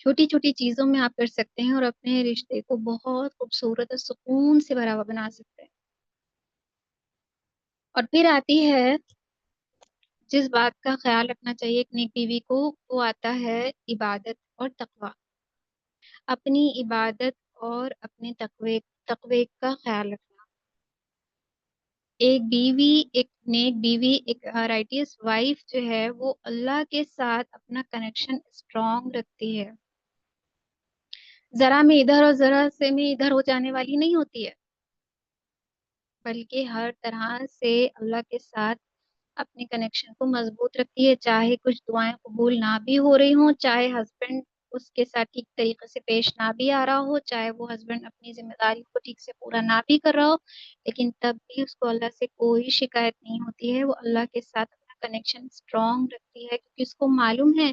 چھوٹی چھوٹی چیزوں میں آپ کر سکتے ہیں اور اپنے رشتے کو بہت خوبصورت اور سکون سے بھرا ہوا بنا سکتے ہیں. اور پھر آتی ہے جس بات کا خیال رکھنا چاہیے ایک نیک بیوی کو، وہ آتا ہے عبادت اور تقوی. اپنی عبادت اور اپنے تقوی کا خیال رکھنا. ایک بیوی، ایک نیک بیوی، ایک رائٹیس وائف جو ہے وہ اللہ کے ساتھ اپنا کنیکشن اسٹرانگ رکھتی ہے، ذرا میں ادھر اور ذرا سے میں ادھر ہو جانے والی نہیں ہوتی ہے، بلکہ ہر طرح سے اللہ کے ساتھ اپنے کنیکشن کو مضبوط رکھتی ہے، چاہے کچھ دعائیں قبول نہ بھی ہو رہی ہوں، چاہے ہسبینڈ اس کے ساتھ ٹھیک طریقے سے پیش نہ بھی آ رہا ہو، چاہے وہ ہسبینڈ اپنی ذمہ داری کو ٹھیک سے پورا نہ بھی کر رہا ہو، لیکن تب بھی اس کو اللہ سے کوئی شکایت نہیں ہوتی ہے، وہ اللہ کے ساتھ اپنا کنیکشن اسٹرانگ رکھتی ہے، کیونکہ اس کو معلوم ہے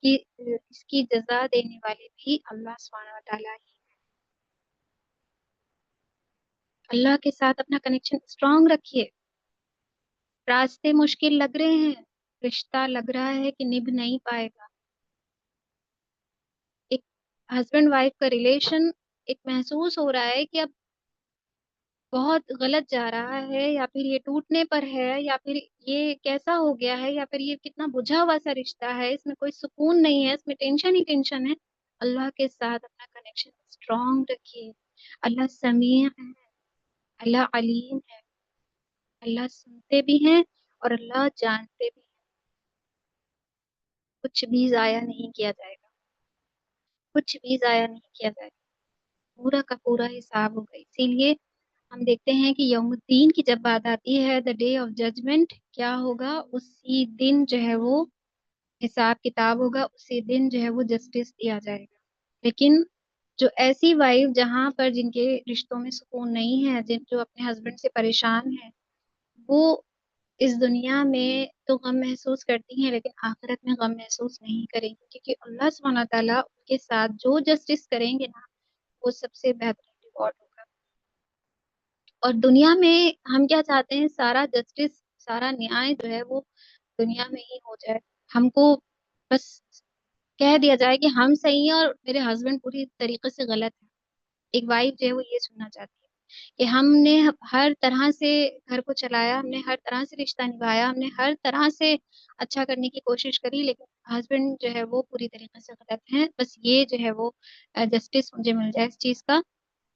کہ اس کی جزا دینے والے بھی اللہ سبحانہ و تعالیٰ ہی۔ اللہ کے ساتھ اپنا کنیکشن اسٹرانگ رکھیے، راستے مشکل لگ رہے ہیں، رشتہ لگ رہا ہے کہ نبھ نہیں پائے گا، ایک ہسبینڈ وائف کا ریلیشن ایک محسوس ہو رہا ہے کہ اب بہت غلط جا رہا ہے، یا پھر یہ ٹوٹنے پر ہے، یا پھر یہ کیسا ہو گیا ہے، یا پھر یہ کتنا بجھا ہوا سا رشتہ ہے، اس میں کوئی سکون نہیں ہے، اس میں ٹینشن ہی ٹینشن ہے، اللہ کے ساتھ اپنا کنیکشن اسٹرانگ رکھیے۔ اللہ سمیع ہے، اللہ علیم ہے، اللہ سنتے بھی ہیں اور اللہ جانتے بھی ہیں، کچھ بھی ضائع نہیں کیا جائے گا، کچھ بھی ضائع نہیں کیا جائے گا، پورا کا پورا حساب ہوگا۔ اسی لیے ہم دیکھتے ہیں کہ یوم الدین کی جب بات آتی ہے، دا ڈے آف ججمنٹ، کیا ہوگا؟ اسی دن جو ہے وہ حساب کتاب ہوگا، اسی دن جو ہے وہ جسٹس دیا جائے گا۔ لیکن جو ایسی وائف جہاں پر جن کے رشتوں میں سکون نہیں ہے، جن جو اپنے ہسبینڈ سے پریشان ہیں، وہ اس دنیا میں تو غم محسوس کرتی ہیں، لیکن آخرت میں غم محسوس نہیں کریں گی، کیونکہ اللہ سبحانہ تعالیٰ ان کے ساتھ جو جسٹس کریں گے نا، وہ سب سے بہترین ریوارڈ ہوگا۔ اور دنیا میں ہم کیا چاہتے ہیں؟ سارا جسٹس، سارا نیائے جو ہے وہ دنیا میں ہی ہو جائے، ہم کو بس کہہ دیا جائے کہ ہم صحیح ہیں اور میرے ہسبینڈ پوری طریقے سے غلط ہے۔ ایک وائف جو ہے وہ یہ سننا چاہتی ہے کہ ہم نے ہر طرح سے گھر کو چلایا، ہم نے ہر طرح سے رشتہ نبھایا، ہم نے ہر طرح سے اچھا کرنے کی کوشش کری، لیکن ہسبینڈ جو ہے وہ پوری طریقے سے غلط ہیں، بس یہ جو ہے وہ جسٹس مجھے مل جائے اس چیز کا۔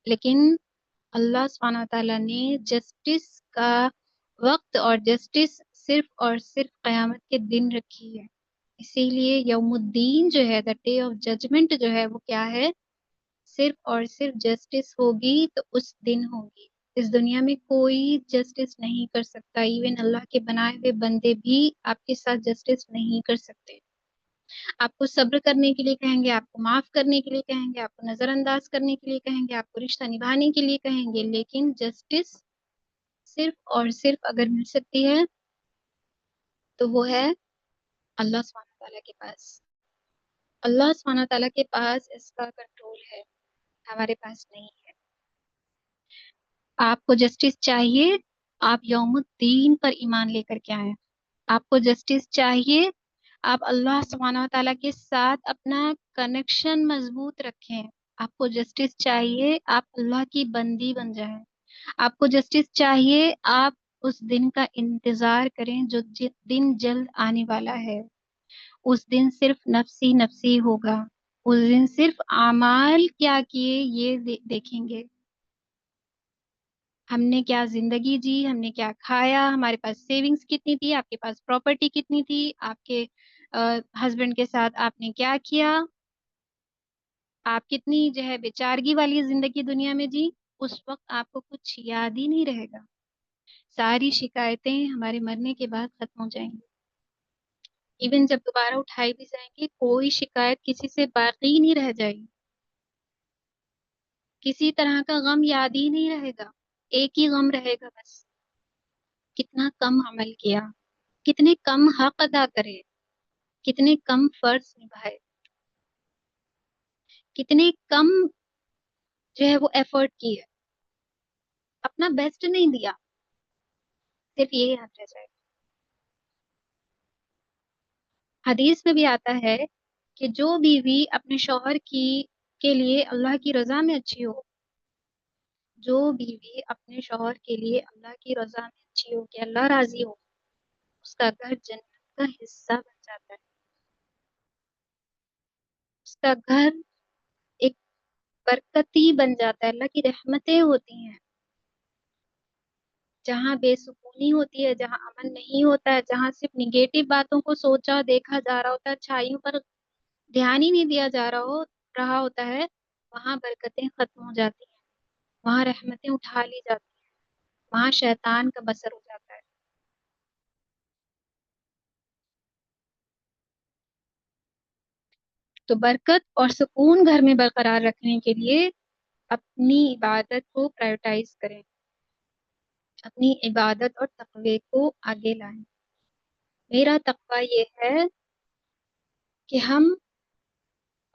لیکن اللہ سبحانہ تعالیٰ نے جسٹس کا وقت اور جسٹس صرف اور صرف قیامت کے دن رکھی ہے، اسی لیے یوم الدین جو ہے، دا ڈے آف ججمنٹ جو ہے وہ کیا ہے؟ صرف اور صرف جسٹس ہوگی تو اس دن ہوگی، اس دنیا میں کوئی جسٹس نہیں کر سکتا، ایون اللہ کے بنائے ہوئے بندے بھی آپ کے ساتھ جسٹس نہیں کر سکتے، آپ کو صبر کرنے کے لیے کہیں گے، آپ کو معاف کرنے کے لیے کہیں گے، آپ کو نظر انداز کرنے کے لیے کہیں گے، آپ کو رشتہ نبھانے کے لیے کہیں گے، لیکن جسٹس صرف اور صرف اگر مل سکتی ہے تو وہ ہے اللہ سبحانہ تعالیٰ کے پاس، اللہ سبحانہ تعالیٰ کے پاس اس کا کنٹرول ہے، ہمارے پاس نہیں ہے۔ آپ کو جسٹس چاہیے، آپ یوم الدین پر ایمان لے کر کے آئیں، آپ کو جسٹس چاہیے، آپ اللہ سبحانہ تعالیٰ کے ساتھ اپنا کنیکشن مضبوط رکھیں، آپ کو جسٹس چاہیے، آپ اللہ کی بندی بن جائیں، آپ کو جسٹس چاہیے، آپ اس دن کا انتظار کریں جو دن جلد آنے والا ہے، اس دن صرف نفسی نفسی ہوگا، اس دن صرف اعمال کیا کیے یہ دیکھیں گے، ہم نے کیا زندگی جی، ہم نے کیا کھایا، ہمارے پاس سیونگز کتنی تھی، آپ کے پاس پراپرٹی کتنی تھی، آپ کے ہسبینڈ کے ساتھ آپ نے کیا کیا، آپ کتنی جو ہے بیچارگی والی زندگی دنیا میں جی، اس وقت آپ کو کچھ یاد ہی نہیں رہے گا، ساری شکایتیں ہمارے مرنے کے بعد ختم ہو جائیں گی، ایون جب دوبارہ اٹھائی بھی جائیں گی کوئی شکایت کسی سے باقی نہیں رہ جائے گی، کسی طرح کا غم یاد ہی نہیں رہے گا، ایک ہی غم رہے گا بس، کتنا کم عمل کیا، کتنے کم حق ادا کرے، کتنے کم فرض نبھائے، کتنے کم جو ہے وہ ایفرٹ کی ہے، اپنا بیسٹ نہیں دیا، صرف یہ یاد رہ جائے۔ حدیث میں بھی آتا ہے کہ جو بیوی اپنے شوہر کی کے لیے اللہ کی رضا میں اچھی ہو، جو بیوی اپنے شوہر کے لیے اللہ کی رضا میں اچھی ہو کہ اللہ راضی ہو، اس کا گھر جنت کا حصہ بن جاتا ہے، اس کا گھر ایک برکتی بن جاتا ہے، اللہ کی رحمتیں ہوتی ہیں، جہاں بے سکونی ہوتی ہے، جہاں امن نہیں ہوتا ہے، جہاں صرف نگیٹو باتوں کو سوچا دیکھا جا رہا ہوتا ہے، اچھائیوں پر دھیان ہی نہیں دیا جا رہا ہوتا ہے، وہاں برکتیں ختم ہو جاتی ہیں، وہاں رحمتیں اٹھا لی جاتی ہیں، وہاں شیطان کا بسر ہو جاتا ہے۔ تو برکت اور سکون گھر میں برقرار رکھنے کے لیے اپنی عبادت کو پرائورٹائز کریں، اپنی عبادت اور تقوی کو آگے لائیں۔ میرا تقوی یہ ہے کہ ہم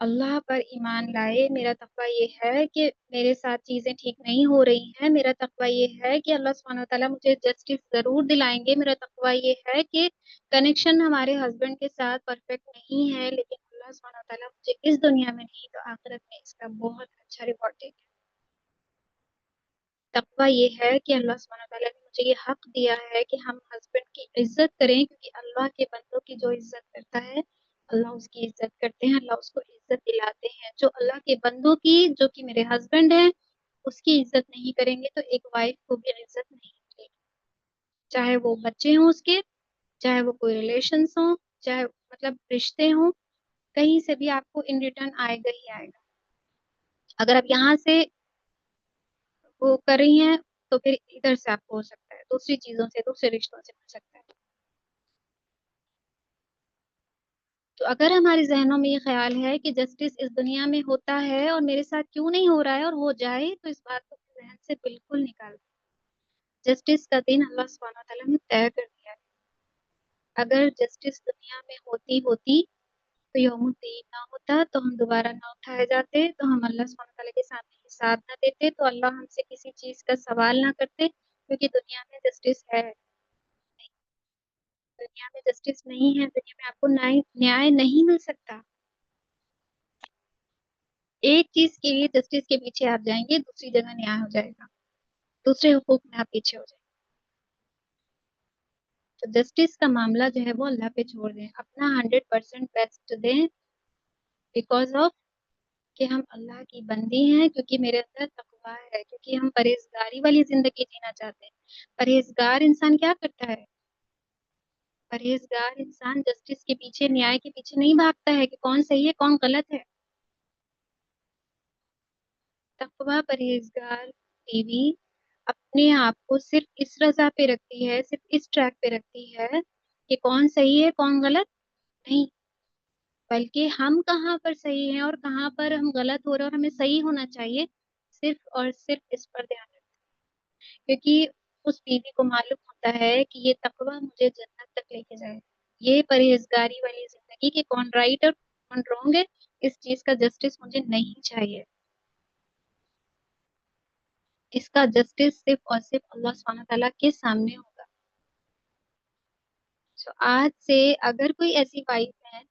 اللہ پر ایمان لائے، میرا تقوی یہ ہے کہ میرے ساتھ چیزیں ٹھیک نہیں ہو رہی ہیں، میرا تقوی یہ ہے کہ اللہ سبحانہ وتعالیٰ مجھے جسٹس ضرور دلائیں گے، میرا تقوی یہ ہے کہ کنیکشن ہمارے ہسبینڈ کے ساتھ پرفیکٹ نہیں ہے، لیکن اللہ سبحانہ وتعالیٰ مجھے اس دنیا میں نہیں تو آخرت میں اس کا بہت اچھا ریوارڈ دے گا۔ تقوی یہ ہے کہ اللہ سبحانہ وتعالیٰ نے مجھے یہ حق دیا ہے کہ ہم ہسبینڈ کی عزت کریں، کیونکہ اللہ کے بندوں کی جو عزت کرتا ہے اللہ اس کی عزت کرتے ہیں، اللہ اس کو عزت دلاتے ہیں۔ جو اللہ کے بندوں کی، جو کہ میرے ہسبینڈ ہیں، اس کی عزت نہیں کریں گے تو ایک وائف کو بھی عزت نہیں ملے گی، چاہے وہ بچے ہوں اس کے، چاہے وہ کوئی ریلیشنز ہوں، چاہے مطلب رشتے ہوں، کہیں سے بھی آپ کو ان ریٹرن آئے گا ہی آئے گا۔ اگر آپ یہاں سے وہ کر رہی ہیں تو پھر ادھر سے آپ کو ہو سکتا ہے، دوسری چیزوں سے، دوسرے رشتوں سے مل سکتا ہے۔ تو اگر ہمارے ذہنوں میں یہ خیال ہے کہ جسٹس اس دنیا میں ہوتا ہے اور میرے ساتھ کیوں نہیں ہو رہا ہے اور ہو جائے، تو اس بات کو اپنے ذہن سے بالکل نکال دیں۔ جسٹس کا دن اللہ سبحانہ وتعالیٰ نے طے کر دیا ہے۔ اگر جسٹس دنیا میں ہوتی تو یوم الدین نہ ہوتا، تو ہم دوبارہ نہ اٹھائے جاتے، تو ہم اللہ سبحانہ وتعالیٰ کے سامنے حساب نہ دیتے، تو اللہ ہم سے کسی چیز کا سوال نہ کرتے، کیونکہ دنیا میں جسٹس ہے نہیں۔ دنیا میں جسٹس نہیں ہے، دنیا میں آپ کو نیائے نہیں مل سکتا۔ ایک چیز کے لیے جسٹس کے پیچھے آپ جائیں گے، دوسری جگہ نیائے ہو جائے گا، دوسرے حقوق میں آپ پیچھے ہو جائیں گے۔ تو جسٹس کا معاملہ جو ہے وہ اللہ پہ چھوڑ دیں، اپنا 100% بیسٹ دیں، بیکاز آف کہ ہم اللہ کی بندی ہیں، کیونکہ میرے اندر تقویٰ ہے، کیونکہ ہم پرہیزگاری والی زندگی جینا چاہتے ہیں۔ پرہیزگار انسان کیا کرتا ہے؟ پرہیزگار انسان جسٹس کے پیچھے، نیائے کے پیچھے نہیں بھاگتا ہے کہ کون صحیح ہے کون غلط ہے۔ تقویٰ پرہیزگار بیوی اپنے آپ کو صرف اس رضا پہ رکھتی ہے، صرف اس ٹریک پہ رکھتی ہے کہ کون صحیح ہے کون غلط نہیں، بلکہ ہم کہاں پر صحیح ہیں اور کہاں پر ہم غلط ہو رہے ہیں اور ہمیں صحیح ہونا چاہیے، صرف اور صرف اس پر دھیان رکھیں، کیونکہ اس بیوی کو معلوم ہوتا ہے کہ یہ تقویٰ مجھے جنت تک لے کے جائے، یہ پرہیزگاری والی زندگی کہ کون رائٹ اور کون رونگ ہے، اس چیز کا جسٹس مجھے نہیں چاہیے، اس کا جسٹس صرف اور صرف اللہ سبحانہ تعالیٰ کے سامنے ہوگا۔ تو آج سے اگر کوئی ایسی وائف ہے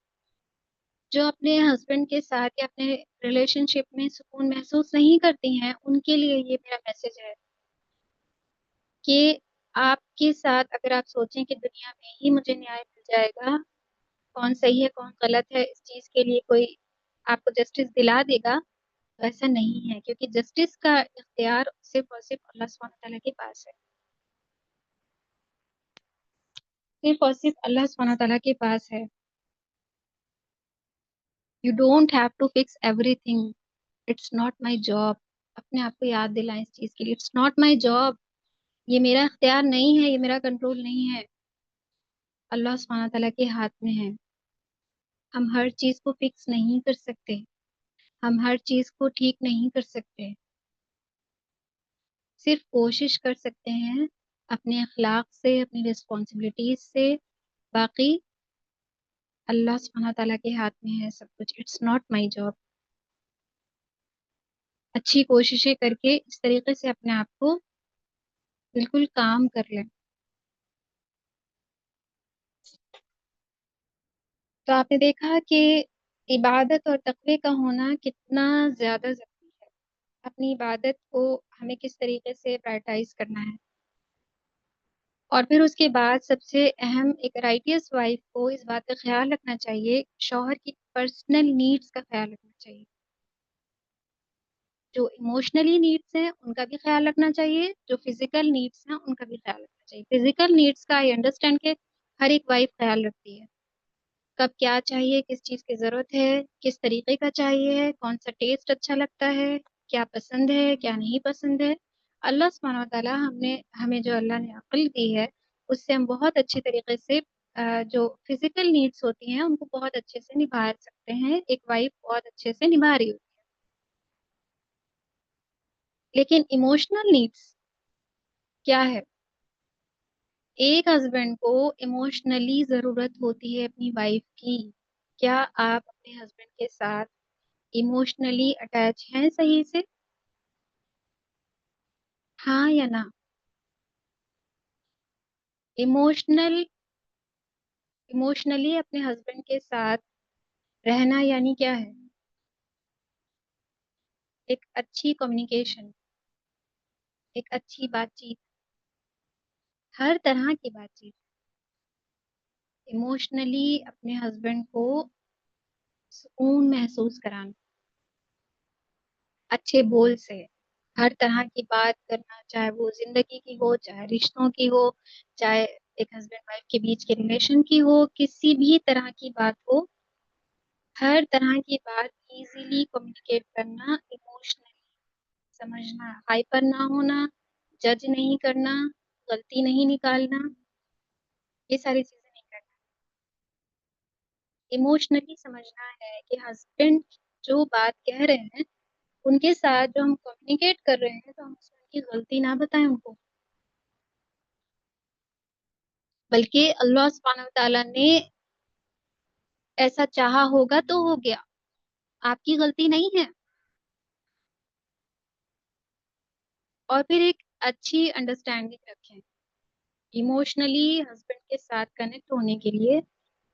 جو اپنے ہسبینڈ کے ساتھ یا اپنے ریلیشن شپ میں سکون محسوس نہیں کرتی ہیں، ان کے لیے یہ میرا میسج ہے کہ آپ کے ساتھ اگر آپ سوچیں کہ دنیا میں ہی مجھے نیائے مل جائے گا، کون صحیح ہے کون غلط ہے اس چیز کے لیے کوئی آپ کو جسٹس دلا دے گا، تو ایسا نہیں ہے، کیونکہ جسٹس کا اختیار صرف اور صرف اللہ سبحانہ تعالیٰ کے پاس ہے، صرف اور صرف اللہ سبحانہ تعالیٰ کے پاس ہے۔ You don't have to fix everything, it's not my job. اپنے آپ کو یاد دلائیں اس چیز کے لیے، اٹس ناٹ مائی جاب، یہ میرا اختیار نہیں ہے، یہ میرا کنٹرول نہیں ہے، اللہ سبحانہ تعالیٰ کے ہاتھ میں ہے۔ ہم ہر چیز کو فکس نہیں کر سکتے، ہم ہر چیز کو ٹھیک نہیں کر سکتے، صرف کوشش کر سکتے ہیں اپنے اخلاق سے، اپنی رسپانسبلٹیز سے، باقی اللہ سبحانہ تعالیٰ کے ہاتھ میں ہے سب کچھ، اٹس ناٹ مائی جاب۔ اچھی کوششیں کر کے اس طریقے سے اپنے آپ کو بالکل کام کر لیں۔ تو آپ نے دیکھا کہ عبادت اور تقوی کا ہونا کتنا زیادہ ضروری ہے، اپنی عبادت کو ہمیں کس طریقے سے پرائرٹائز کرنا ہے، اور پھر اس کے بعد سب سے اہم ایک رائٹیس وائف کو اس بات کا خیال رکھنا چاہیے، شوہر کی پرسنل نیڈز کا خیال رکھنا چاہیے۔ جو ایموشنلی نیڈس ہیں ان کا بھی خیال رکھنا چاہیے، جو فزیکل نیڈس ہیں ان کا بھی خیال رکھنا چاہیے۔ فزیکل نیڈس کا آئی انڈرسٹینڈ کہ ہر ایک وائف خیال رکھتی ہے، کب کیا چاہیے، کس چیز کی ضرورت ہے، کس طریقے کا چاہیے، کون سا ٹیسٹ اچھا لگتا ہے، کیا پسند ہے کیا نہیں پسند ہے۔ اللہ سبحانہ و تعالیٰ ہمیں جو اللہ نے عقل دی ہے اس سے ہم بہت اچھے طریقے سے جو فزیکل نیڈس ہوتی ہیں ان کو بہت اچھے سے نبھا سکتے ہیں، ایک وائف بہت اچھے سے نبھا رہی ہوتی ہے۔ لیکن ایموشنل نیڈس کیا ہے؟ ایک ہسبینڈ کو ایموشنلی ضرورت ہوتی ہے اپنی وائف کی۔ کیا آپ اپنے ہسبینڈ کے ساتھ ایموشنلی اٹیچ ہیں صحیح سے؟ ہاں یا نہ؟ ایموشنلی اپنے ہسبینڈ کے ساتھ رہنا یعنی کیا ہے؟ ایک اچھی کمیونیکیشن، ایک اچھی بات چیت، ہر طرح کی بات چیت۔ ایموشنلی اپنے ہسبینڈ کو سکون محسوس کرانا، اچھے بول سے ہر طرح کی بات کرنا، چاہے وہ زندگی کی ہو، چاہے رشتوں کی ہو، چاہے ایک ہسبینڈ وائف کے بیچ کے ریلیشن کی ہو، کسی بھی طرح کی بات ہو، ہر طرح کی بات ایزیلی کمیونیکیٹ کرنا، ایموشنلی سمجھنا، ہائپر نہ ہونا، جج نہیں کرنا، غلطی نہیں نکالنا، یہ ساری چیزیں نہیں کرنا۔ ایموشنلی سمجھنا ہے کہ ہسبینڈ جو بات کہہ رہے ہیں ان کے ساتھ جو ہم کمیونیکیٹ کر رہے ہیں تو ہم اس میں ان کی غلطی نہ بتائیں ان کو، بلکہ اللہ سبحانہ وتعالیٰ نے ایسا چاہا ہوگا تو ہو گیا، آپ کی غلطی نہیں ہے۔ اور پھر ایک اچھی انڈرسٹینڈنگ رکھیں۔ ایموشنلی ہسبینڈ کے ساتھ کنیکٹ ہونے کے لیے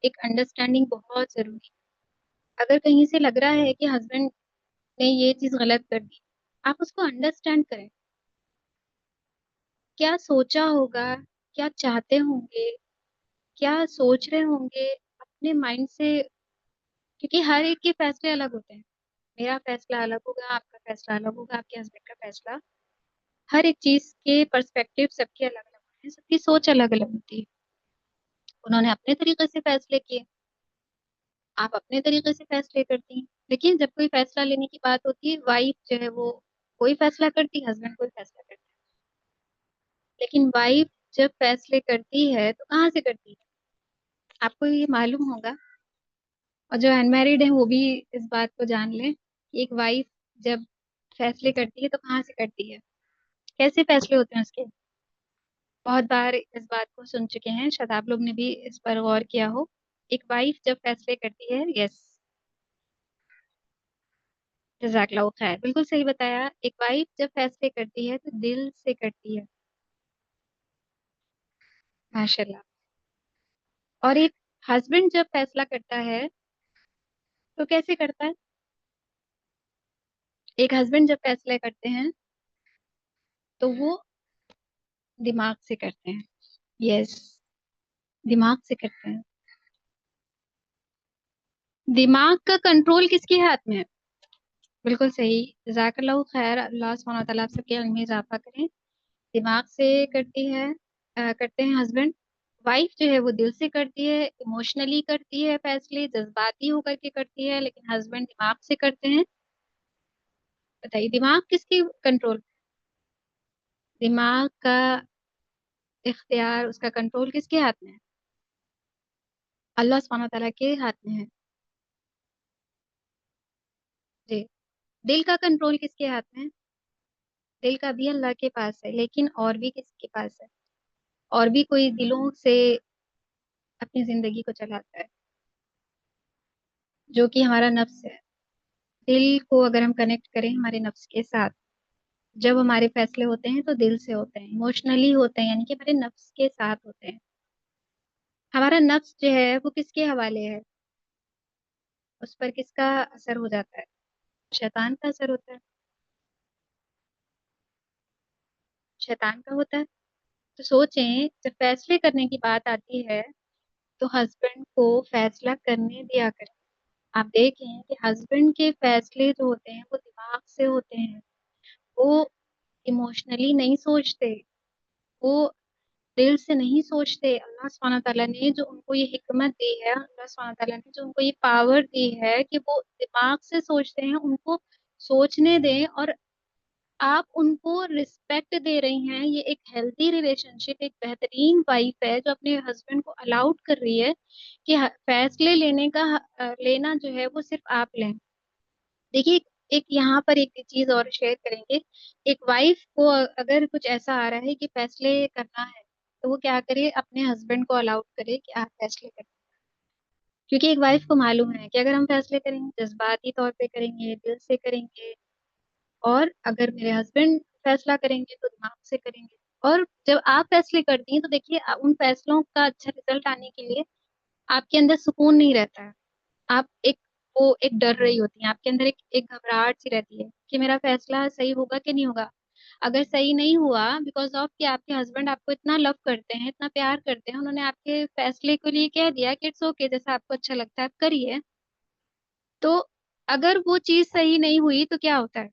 ایک انڈرسٹینڈنگ بہت ضروری ہے۔ اگر کہیں سے لگ رہا ہے کہ ہسبینڈ نے یہ چیز غلط کر دی، آپ اس کو انڈرسٹینڈ کریں، کیا سوچا ہوگا، کیا چاہتے ہوں گے، کیا سوچ رہے ہوں گے اپنے مائنڈ سے، کیونکہ ہر ایک کے فیصلے الگ ہوتے ہیں۔ میرا فیصلہ الگ ہوگا، آپ کا فیصلہ الگ ہوگا، آپ کے ہسبینڈ کا فیصلہ، ہر ایک چیز کے پرسپیکٹیو سب کے الگ الگ ہوتے ہیں، سب کی سوچ الگ الگ ہوتی ہے۔ انہوں نے اپنے طریقے سے فیصلے کیے، آپ اپنے طریقے سے فیصلے کرتی ہیں۔ لیکن جب کوئی فیصلہ لینے کی بات ہوتی ہے، وائف جو ہے وہ کوئی فیصلہ کرتی، ہسبینڈ کوئی فیصلہ کرتا ہے۔ لیکن وائف جب فیصلے کرتی ہے تو کہاں سے کرتی ہے؟ آپ کو یہ معلوم ہوگا، اور جو انمیرڈ ہیں وہ بھی اس بات کو جان لیں کہ ایک وائف جب فیصلے کرتی ہے تو کہاں سے کرتی ہے، کیسے فیصلے ہوتے ہیں اس کے۔ بہت بار اس بات کو سن چکے ہیں، شاید آپ لوگ نے بھی اس پر غور کیا ہو۔ ایک وائف جب فیصلے کرتی ہے، یس، جزاک اللہ خیر، بالکل صحیح بتایا، ایک وائف جب فیصلے کرتی ہے تو دل سے کرتی ہے، ماشاء اللہ۔ اور ایک ہسبینڈ جب فیصلہ کرتا ہے تو کیسے کرتا ہے؟ ایک ہسبینڈ جب فیصلے کرتے ہیں تو وہ دماغ سے کرتے ہیں، یس، دماغ سے کرتے ہیں۔ دماغ کا کنٹرول کس کے ہاتھ میں ہے؟ بالکل صحیح، جزاک اللہ خیر، اللہ سبحانہ وتعالیٰ آپ سب کے علم میں اضافہ کریں۔ دماغ سے کرتی ہے، کرتے ہیں ہسبینڈ، وائف جو ہے وہ دل سے کرتی ہے، ایموشنلی کرتی ہے فیصلے، جذباتی ہو کر کے کرتی ہے، لیکن ہسبینڈ دماغ سے کرتے ہیں۔ بتائیے دماغ کس کی کنٹرول؟ دماغ کا اختیار، اس کا کنٹرول کس کے ہاتھ میں ہے؟ اللہ سبحانہ تعالیٰ کے ہاتھ میں ہے، جی۔ دل کا کنٹرول کس کے ہاتھ میں ہے؟ دل کا بھی اللہ کے پاس ہے، لیکن اور بھی کس کے پاس ہے؟ اور بھی کوئی دلوں سے اپنی زندگی کو چلاتا ہے جو کہ ہمارا نفس ہے۔ دل کو اگر ہم کنیکٹ کریں ہمارے نفس کے ساتھ، جب ہمارے فیصلے ہوتے ہیں تو دل سے ہوتے ہیں، ایموشنلی ہوتے ہیں، یعنی کہ ہمارے نفس کے ساتھ ہوتے ہیں۔ ہمارا نفس جو ہے وہ کس کے حوالے ہے؟ اس پر کس کا اثر ہو جاتا ہے؟ شیطان کا اثر ہوتا ہے، شیطان کا ہوتا ہے۔ تو سوچیں جب فیصلے کرنے کی بات آتی ہے تو ہسبینڈ کو فیصلہ کرنے دیا کریں۔ آپ دیکھیں کہ ہسبینڈ کے فیصلے جو ہوتے ہیں وہ دماغ سے ہوتے ہیں، وہ ایموشنلی نہیں سوچتے، وہ دل سے نہیں سوچتے۔ اللہ سبحانہ تعالیٰ نے جو ان کو یہ حکمت دی ہے، اللہ سبحانہ تعالیٰ نے جو ان کو یہ پاور دی ہے کہ وہ دماغ سے سوچتے ہیں، ان کو سوچنے دیں۔ اور آپ ان کو رسپیکٹ دے رہی ہیں، یہ ایک ہیلتھی ریلیشن شپ، ایک بہترین وائف ہے جو اپنے ہسبینڈ کو الاؤڈ کر رہی ہے کہ فیصلے لینے کا لینا جو ہے وہ صرف آپ لیں۔ دیکھیے، ایک یہاں پر ایک چیز اور شیئر کریں گے۔ ایک وائف کو اگر کچھ ایسا آ رہا ہے کہ فیصلے کرنا ہے، تو وہ کیا کرے، اپنے ہسبینڈ کو الاؤ کرے کہ آپ فیصلے کریں۔ کیونکہ ایک وائف کو معلوم ہے کہ اگر ہم فیصلے کریں گے، جذباتی طور پہ کریں گے، دل سے کریں گے، اور اگر میرے ہسبینڈ فیصلہ کریں گے تو دماغ سے کریں گے۔ اور جب آپ فیصلے کرتی ہیں تو دیکھیے، ان فیصلوں کا اچھا رزلٹ آنے کے لیے آپ کے اندر سکون نہیں رہتا ہے۔ آپ ایک ڈر رہی ہوتی ہیں، آپ کے اندر ایک گھبراہٹ سی رہتی ہے کہ میرا فیصلہ صحیح ہوگا کہ نہیں ہوگا۔ اگر صحیح نہیں ہوا، بیکاز آف کہ آپ کے ہسبینڈ آپ کو اتنا لو کرتے ہیں، اتنا پیار کرتے ہیں، انہوں نے آپ کے فیصلے کے لیے کہہ دیا کہ اٹس اوکے، جیسا آپ کو اچھا لگتا ہے آپ کریے، تو اگر وہ چیز صحیح نہیں ہوئی تو کیا ہوتا ہے؟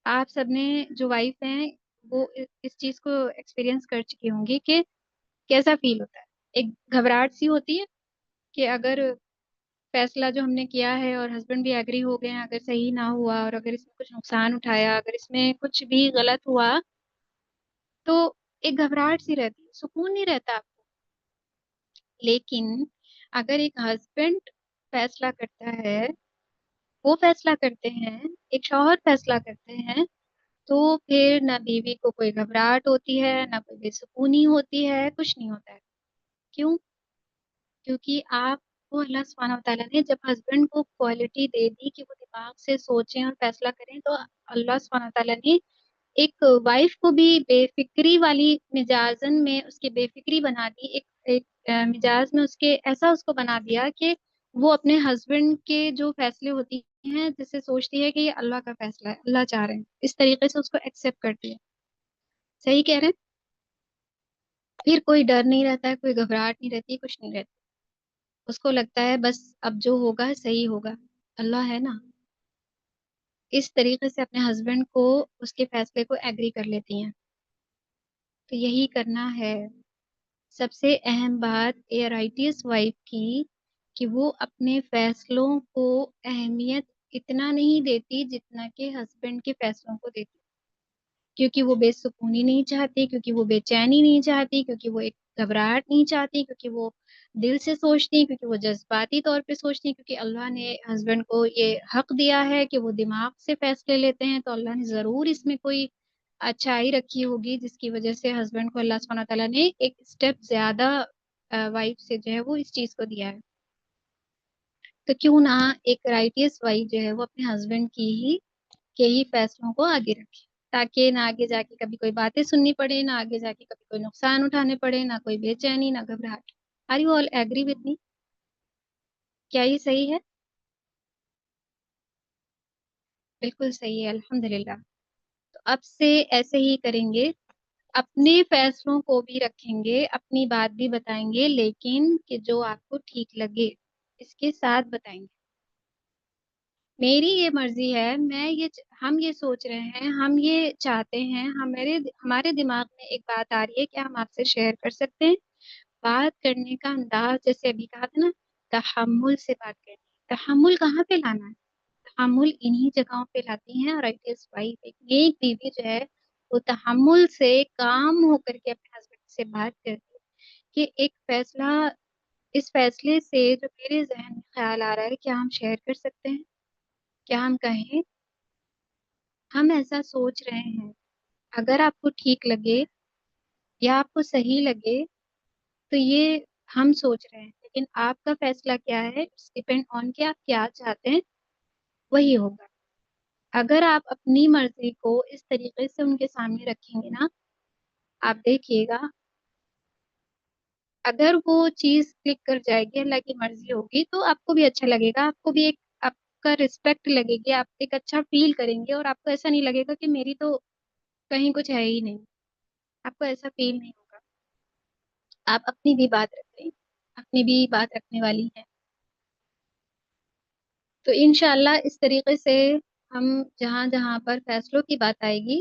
آپ سب نے جو وائف ہیں وہ اس چیز کو ایکسپیرینس کر چکی ہوں گی کہ کیسا فیل ہوتا ہے۔ ایک گھبراہٹ سی ہوتی ہے کہ اگر فیصلہ جو ہم نے کیا ہے اور ہسبینڈ بھی ایگری ہو گئے ہیں، اگر صحیح نہ ہوا اور اگر اس میں کچھ نقصان اٹھایا، اگر اس میں کچھ بھی غلط ہوا، تو ایک گھبراہٹ سی رہتی ہے، سکون نہیں رہتا آپ کو۔ لیکن اگر ایک ہسبینڈ فیصلہ کرتا ہے، وہ فیصلہ کرتے ہیں، ایک شوہر فیصلہ کرتے ہیں، تو پھر نہ بیوی کو کوئی گھبراہٹ ہوتی ہے، نہ کوئی بے سکونی ہوتی ہے، کچھ نہیں ہوتا ہے۔ کیوں؟ کیونکہ آپ کو اللہ سبحانہ وتعالیٰ نے جب ہسبینڈ کو کوالٹی دے دی کہ وہ دماغ سے سوچیں اور فیصلہ کریں، تو اللہ سبحانہ وتعالیٰ نے ایک وائف کو بھی بے فکری والی مزاجن میں اس کے بے فکری بنا دی، ایک مزاج میں اس کے ایسا اس کو بنا دیا کہ وہ اپنے ہسبینڈ کے جو فیصلے ہوتی ہیں، جسے سوچتی ہے کہ یہ اللہ کا فیصلہ ہے، اللہ چاہ رہے ہیں، اس طریقے سے اس کو ایکسیپٹ کرتی ہے۔ صحیح کہہ رہے ہیں؟ پھر کوئی ڈر نہیں رہتا ہے، کوئی گھبراہٹ نہیں رہتی، کچھ نہیں رہتا۔ اس کو لگتا ہے بس اب جو ہوگا صحیح ہوگا، اللہ ہے نا۔ اس طریقے سے اپنے ہسبینڈ کو اس کے فیصلے کو ایگری کر لیتی ہیں۔ تو یہی کرنا ہے۔ سب سے اہم بات اے رائٹیس وائف کی کہ وہ اپنے فیصلوں کو اہمیت اتنا نہیں دیتی جتنا کہ ہسبینڈ کے فیصلوں کو دیتی، کیونکہ وہ بے سکونی نہیں چاہتی، کیونکہ وہ بے چینی نہیں چاہتی، کیونکہ وہ ایک گھبراہٹ نہیں چاہتی، کیونکہ وہ دل سے سوچتی، کیونکہ وہ جذباتی طور پہ سوچتی، کیونکہ اللہ نے ہسبینڈ کو یہ حق دیا ہے کہ وہ دماغ سے فیصلے لیتے ہیں، تو اللہ نے ضرور اس میں کوئی اچھائی رکھی ہوگی جس کی وجہ سے ہسبینڈ کو اللہ سبحانہ تعالیٰ نے ایک اسٹیپ زیادہ وائف سے جو ہے وہ اس چیز کو دیا ہے۔ تو کیوں نہ ایک رائٹیس وائف جو ہے وہ اپنے ہسبینڈ کی ہی کے ہی فیصلوں کو آگے رکھے، تاکہ نہ آگے جا کے کبھی کوئی باتیں سننی پڑے، نہ آگے جا کے کبھی کوئی نقصان اٹھانے پڑے، نہ کوئی بے چینی، نہ گھبراہٹ۔ Are you all agree with me? کیا یہ صحیح ہے؟ بالکل صحیح ہے، الحمدللہ۔ تو اب سے ایسے ہی کریں گے، اپنے فیصلوں کو بھی رکھیں گے، اپنی بات بھی بتائیں گے، لیکن کہ جو آپ کو ٹھیک لگے اس کے ساتھ بتائیں گے۔ میری یہ مرضی ہے، ہم یہ سوچ رہے ہیں، ہم یہ چاہتے ہیں، ہمارے دماغ میں ایک بات آ رہی ہے کہ ہم آپ سے شیئر کر سکتے ہیں۔ بات کرنے کا انداز جیسے ابھی کہا تھا نا، تحمل سے بات کرنی ہے۔ تحمل کہاں پہ لانا ہے؟ تحمل انہی جگہوں پہ لاتی ہیں، اور ایٹ از وائف ایک نیک بیوی جو ہے وہ تحمل سے کام ہو کر کے اپنے ہسبینڈ سے بات کرتی ہے کہ ایک فیصلہ، اس فیصلے سے جو میرے ذہن میں خیال آ رہا ہے، کیا ہم شیئر کر سکتے ہیں؟ کیا ہم کہیں؟ ہم ایسا سوچ رہے ہیں، اگر آپ کو ٹھیک لگے یا آپ کو صحیح لگے تو یہ ہم سوچ رہے ہیں، لیکن آپ کا فیصلہ کیا ہے، ڈپینڈ آن کہ آپ کیا چاہتے ہیں، وہی ہوگا۔ اگر آپ اپنی مرضی کو اس طریقے سے ان کے سامنے رکھیں گے نا، آپ دیکھیے گا، اگر وہ چیز کلک کر جائے گی، اللہ کی مرضی ہوگی، تو آپ کو بھی اچھا لگے گا، آپ کو بھی ایک آپ کا رسپیکٹ لگے گی، آپ ایک اچھا فیل کریں گے، اور آپ کو ایسا نہیں لگے گا کہ میری تو کہیں کچھ ہے ہی نہیں، آپ کو ایسا فیل نہیں ہوگا۔ آپ اپنی بھی بات رکھ رہے ہیں، اپنی بھی بات رکھنے والی ہیں، تو انشاءاللہ اس طریقے سے ہم جہاں جہاں پر فیصلوں کی بات آئے گی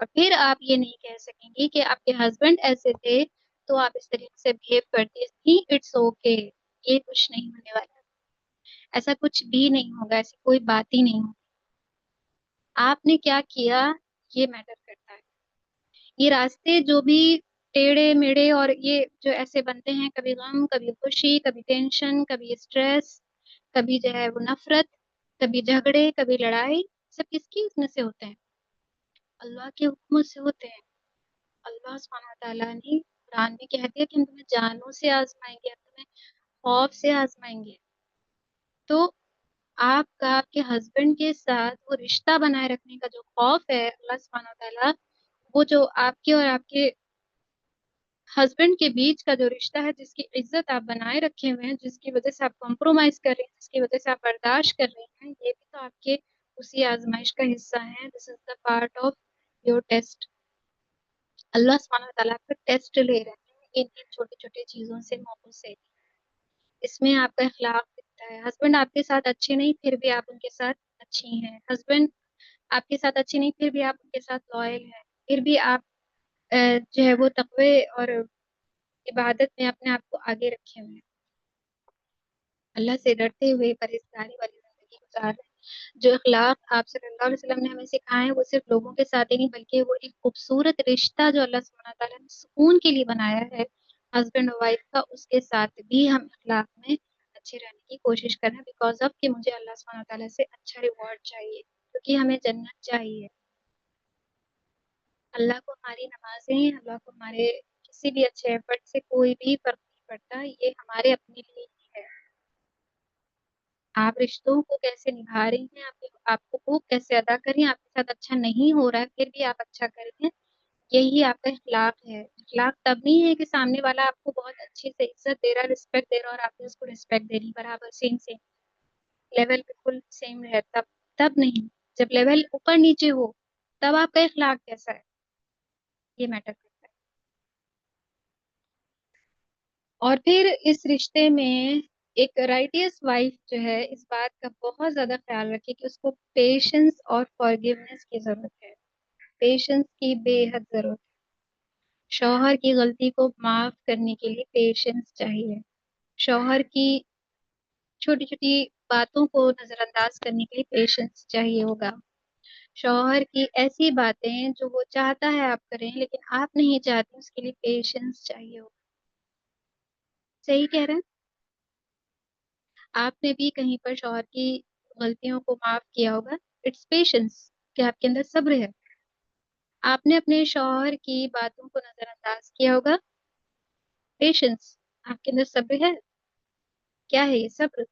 اور پھر آپ یہ نہیں کہہ سکیں گی کہ آپ کے ہسبینڈ ایسے تھے تو آپ اس طریقے سے بہیو کرتی تھی. It's okay. یہ کچھ نہیں ہونے والا. ایسا کچھ بھی نہیں ہوگا. ایسی کوئی بات ہی نہیں ہوگی. آپ نے کیا کیا یہ میٹر کرتا ہے. یہ راستے جو بھی ٹیڑھے میڑھے اور یہ جو ایسے بنتے ہیں، کبھی غم، کبھی خوشی، کبھی ٹینشن، کبھی اسٹریس، کبھی جو ہے وہ نفرت، کبھی جھگڑے، کبھی لڑائی، سب کس کی اس میں سے ہوتے ہیں؟ اللہ کے حکم سے ہوتے ہیں. اللہ سبحانہ وتعالیٰ نے قرآن میں کہہ دیا کہ ہم تمہیں جانوں سے آزمائیں گے، ہم تمہیں خوف سے آزمائیں گے. تو آپ کا آپ کے ہسبینڈ کے ساتھ وہ رشتہ بنائے رکھنے کا جو خوف ہے اللہ سبحانہ وتعالیٰ، وہ جو آپ کے اور آپ کے ہسبینڈ کے بیچ کا جو رشتہ ہے، جس کی عزت آپ بنائے رکھے ہوئے ہیں، جس کی وجہ سے آپ کمپرومائز کر رہے ہیں، جس کی وجہ سے آپ برداشت کر رہے ہیں، یہ بھی تو آپ کے اسی آزمائش کا حصہ ہے. This is the part of your test. اللہ سبحانہ وتعالیٰ کا ٹیسٹ لے رہے ہیں ان چھوٹی چھوٹی چیزوں سے، موقعوں سے. اس میں آپ کا اخلاق دکھتا ہے. ہسبینڈ آپ کے ساتھ اچھے نہیں، پھر بھی آپ ان کے ساتھ اچھی ہیں. ہسبینڈ آپ کے ساتھ اچھے نہیں، پھر بھی آپ ان کے ساتھ لائل ہیں. پھر بھی آپ جو ہے وہ تقوی اور عبادت میں اپنے آپ کو آگے رکھے ہوئے ہیں. اللہ سے ڈرتے ہوئے پرہیزگاری والی زندگی گزار رہے ہیں. جو اخلاق آپ صلی اللہ علیہ وسلم نے ہمیں سکھائے ہیں، وہ صرف لوگوں کے ساتھ ہی نہیں، بلکہ وہ ایک خوبصورت رشتہ جو اللہ سبحانہ تعالیٰ نے سکون کے لیے بنایا ہے ہسبینڈ اور وائف کا، اس کے ساتھ بھی ہم اخلاق میں اچھے رہنے کی کوشش کریں، بیکاز آف کہ مجھے اللہ سبحانہ تعالیٰ سے اچھا ریوارڈ چاہیے، کیونکہ ہمیں جنت چاہیے. اللہ کو ہماری نمازیں، اللہ کو ہمارے کسی بھی اچھے ایفرٹ سے کوئی بھی فرق نہیں پڑتا. یہ ہمارے اپنے لیے ہی ہے. آپ رشتوں کو کیسے نبھا رہی ہیں، آپ کو حقوق کیسے ادا کر رہی ہیں. آپ کے ساتھ اچھا نہیں ہو رہا ہے پھر بھی آپ اچھا کر رہی ہیں، یہی آپ کا اخلاق ہے. اخلاق تب نہیں ہے کہ سامنے والا آپ کو بہت اچھے سے عزت دے رہا، رسپیکٹ دے رہا، اور آپ نے اس کو رسپیکٹ دے رہی برابر، سیم سیم لیول بالکل سیم ہے. تب نہیں. جب لیول اوپر نیچے ہو تب آپ کا اخلاق کیسا ہے یہ میٹر کرتا ہے. اور پھر اس رشتے میں ایک رائٹیس وائف جو ہے اس بات کا بہت زیادہ خیال رکھے کہ اس کو پیشنس اور فارگیونیس کی ضرورت ہے. پیشنس کی بے حد ضرورت ہے. شوہر کی غلطی کو معاف کرنے کے لیے پیشنس چاہیے. شوہر کی چھوٹی چھوٹی باتوں کو نظر انداز کرنے کے لیے پیشنس چاہیے ہوگا. شوہر کی ایسی باتیں جو وہ چاہتا ہے آپ کریں لیکن آپ نہیں چاہتے، اس کے لیے پیشنس چاہیے ہوگا. صحیح کہہ رہے ہیں. آپ نے بھی کہیں پر شوہر کی غلطیوں کو معاف کیا ہوگا. اٹس پیشنس کہ آپ کے اندر صبر ہے. آپ نے اپنے شوہر کی باتوں کو نظر انداز کیا ہوگا. پیشنس. آپ کے اندر صبر ہے. کیا ہے یہ صبر؟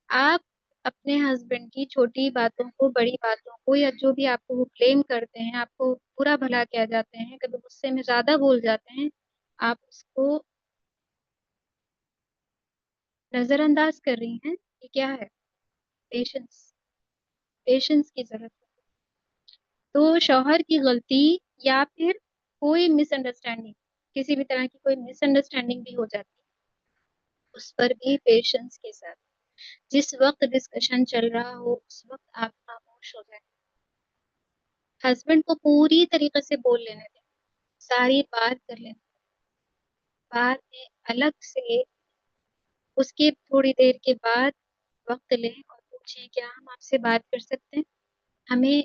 آپ اپنے ہسبینڈ کی چھوٹی باتوں کو، بڑی باتوں کو، یا جو بھی آپ کو وہ بلیم کرتے ہیں، آپ کو برا بھلا کہہ جاتے ہیں، کبھی غصے میں زیادہ بول جاتے ہیں، آپ اس کو نظر انداز کر رہی ہیں. یہ کیا ہے؟ پیشنس. پیشنس کی ضرورت ہے. تو شوہر کی غلطی یا پھر کوئی مس انڈرسٹینڈنگ، کسی بھی طرح کی کوئی مس انڈرسٹینڈنگ بھی ہو جاتی ہے، اس پر بھی پیشنس کے ساتھ جس وقت ڈسکشن چل رہا ہو اس وقت آپ خاموش ہو جائیں. ہسبینڈ کو پوری طریقے سے بول لینے دیں، ساری بات کر لینے دیں. بعد میں الگ سے اس کے تھوڑی دیر کے بعد وقت لیں اور پوچھیں کیا ہم آپ سے بات کر سکتے ہیں. ہمیں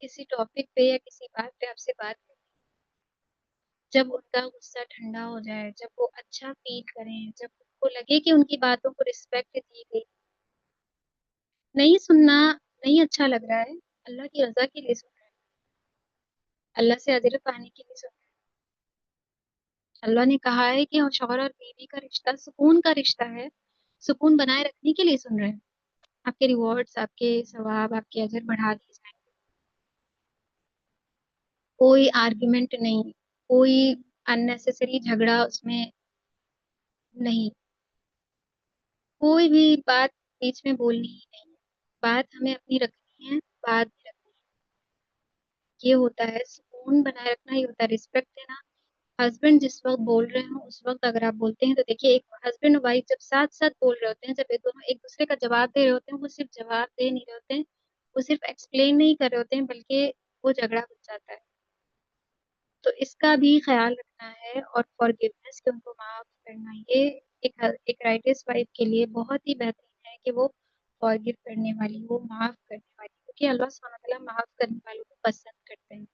کسی ٹاپک پہ یا کسی بات پہ آپ سے بات کریں. جب ان کا غصہ ٹھنڈا ہو جائے، جب وہ اچھا فیل کریں، جب ان کو لگے کہ ان کی باتوں کو رسپیکٹ دی گئی. نہیں سننا نہیں اچھا لگ رہا ہے، اللہ کی رضا کے لیے سن رہے ہیں، اللہ سے اجر پانے کے لیے سن رہے ہیں. اللہ نے کہا ہے کہ شوہر اور بیوی کا رشتہ سکون کا رشتہ ہے، سکون بنائے رکھنے کے لیے سن رہے ہیں. آپ کے ریوارڈز، آپ کے ثواب، آپ کے اجر بڑھا دیے جائیں. کوئی آرگیومنٹ نہیں، کوئی اننیسیسری جھگڑا اس میں نہیں، کوئی بھی بات بیچ میں بولنی ہی نہیں. بات ہمیں اپنی رکھنی ہے، بات بھی رکھنی ہے. یہ ہوتا ہے سکون بنائے رکھنا، یہ ہوتا ہے رسپیکٹ دینا. ہسبینڈ جس وقت بول رہے ہوں اس وقت اگر آپ بولتے ہیں تو دیکھیے، ایک ہسبینڈ اور وائف جب ساتھ ساتھ بول رہے ہوتے ہیں، جب ایک دونوں ایک دوسرے کا جواب دے رہے ہوتے ہیں، وہ صرف جواب دے نہیں رہے ہوتے ہیں، وہ صرف ایکسپلین نہیں کر رہے ہوتے ہیں، بلکہ وہ جھگڑا بن جاتا ہے. تو اس کا بھی خیال رکھنا ہے، اور فارگیونیس کہ ان کو معاف کرنا، یہ ایک رائٹس وائف کے لیے بہت ہی بہترین ہے کہ وہ فارگیو کرنے والی، وہ معاف کرنے والی، کیونکہ اللہ سبحانہ وتعالیٰ معاف کرنے والوں کو پسند کرتے ہیں۔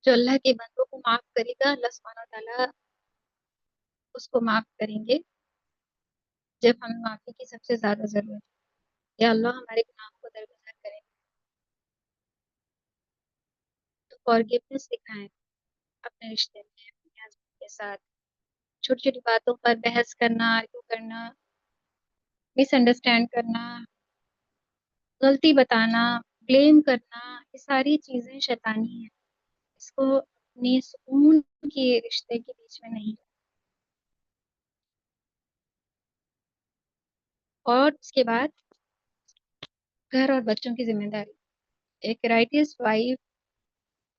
جو اللہ کے بندوں کو معاف کرے گا، اللہ سبحانہ وتعالیٰ اس کو معاف کریں گے جب ہمیں معافی کی سب سے زیادہ ضرورت ہے، یا اللہ ہمارے گناہوں کو درگزر کریں۔ تو فارگیونیس سکھائیں اپنے رشتے میں، اپنے ہسبینڈ کے ساتھ۔ چھوٹی چھوٹی باتوں پر بحث کرنا، آرگو کرنا، مس انڈرسٹینڈ کرنا، غلطی بتانا، بلیم کرنا، یہ ساری چیزیں شیطانی ہیں، اس کو اپنی سکون کے رشتے کے بیچ میں نہیں۔ اور اس کے بعد گھر اور بچوں کی ذمہ داری۔ ایک رائٹس وائف،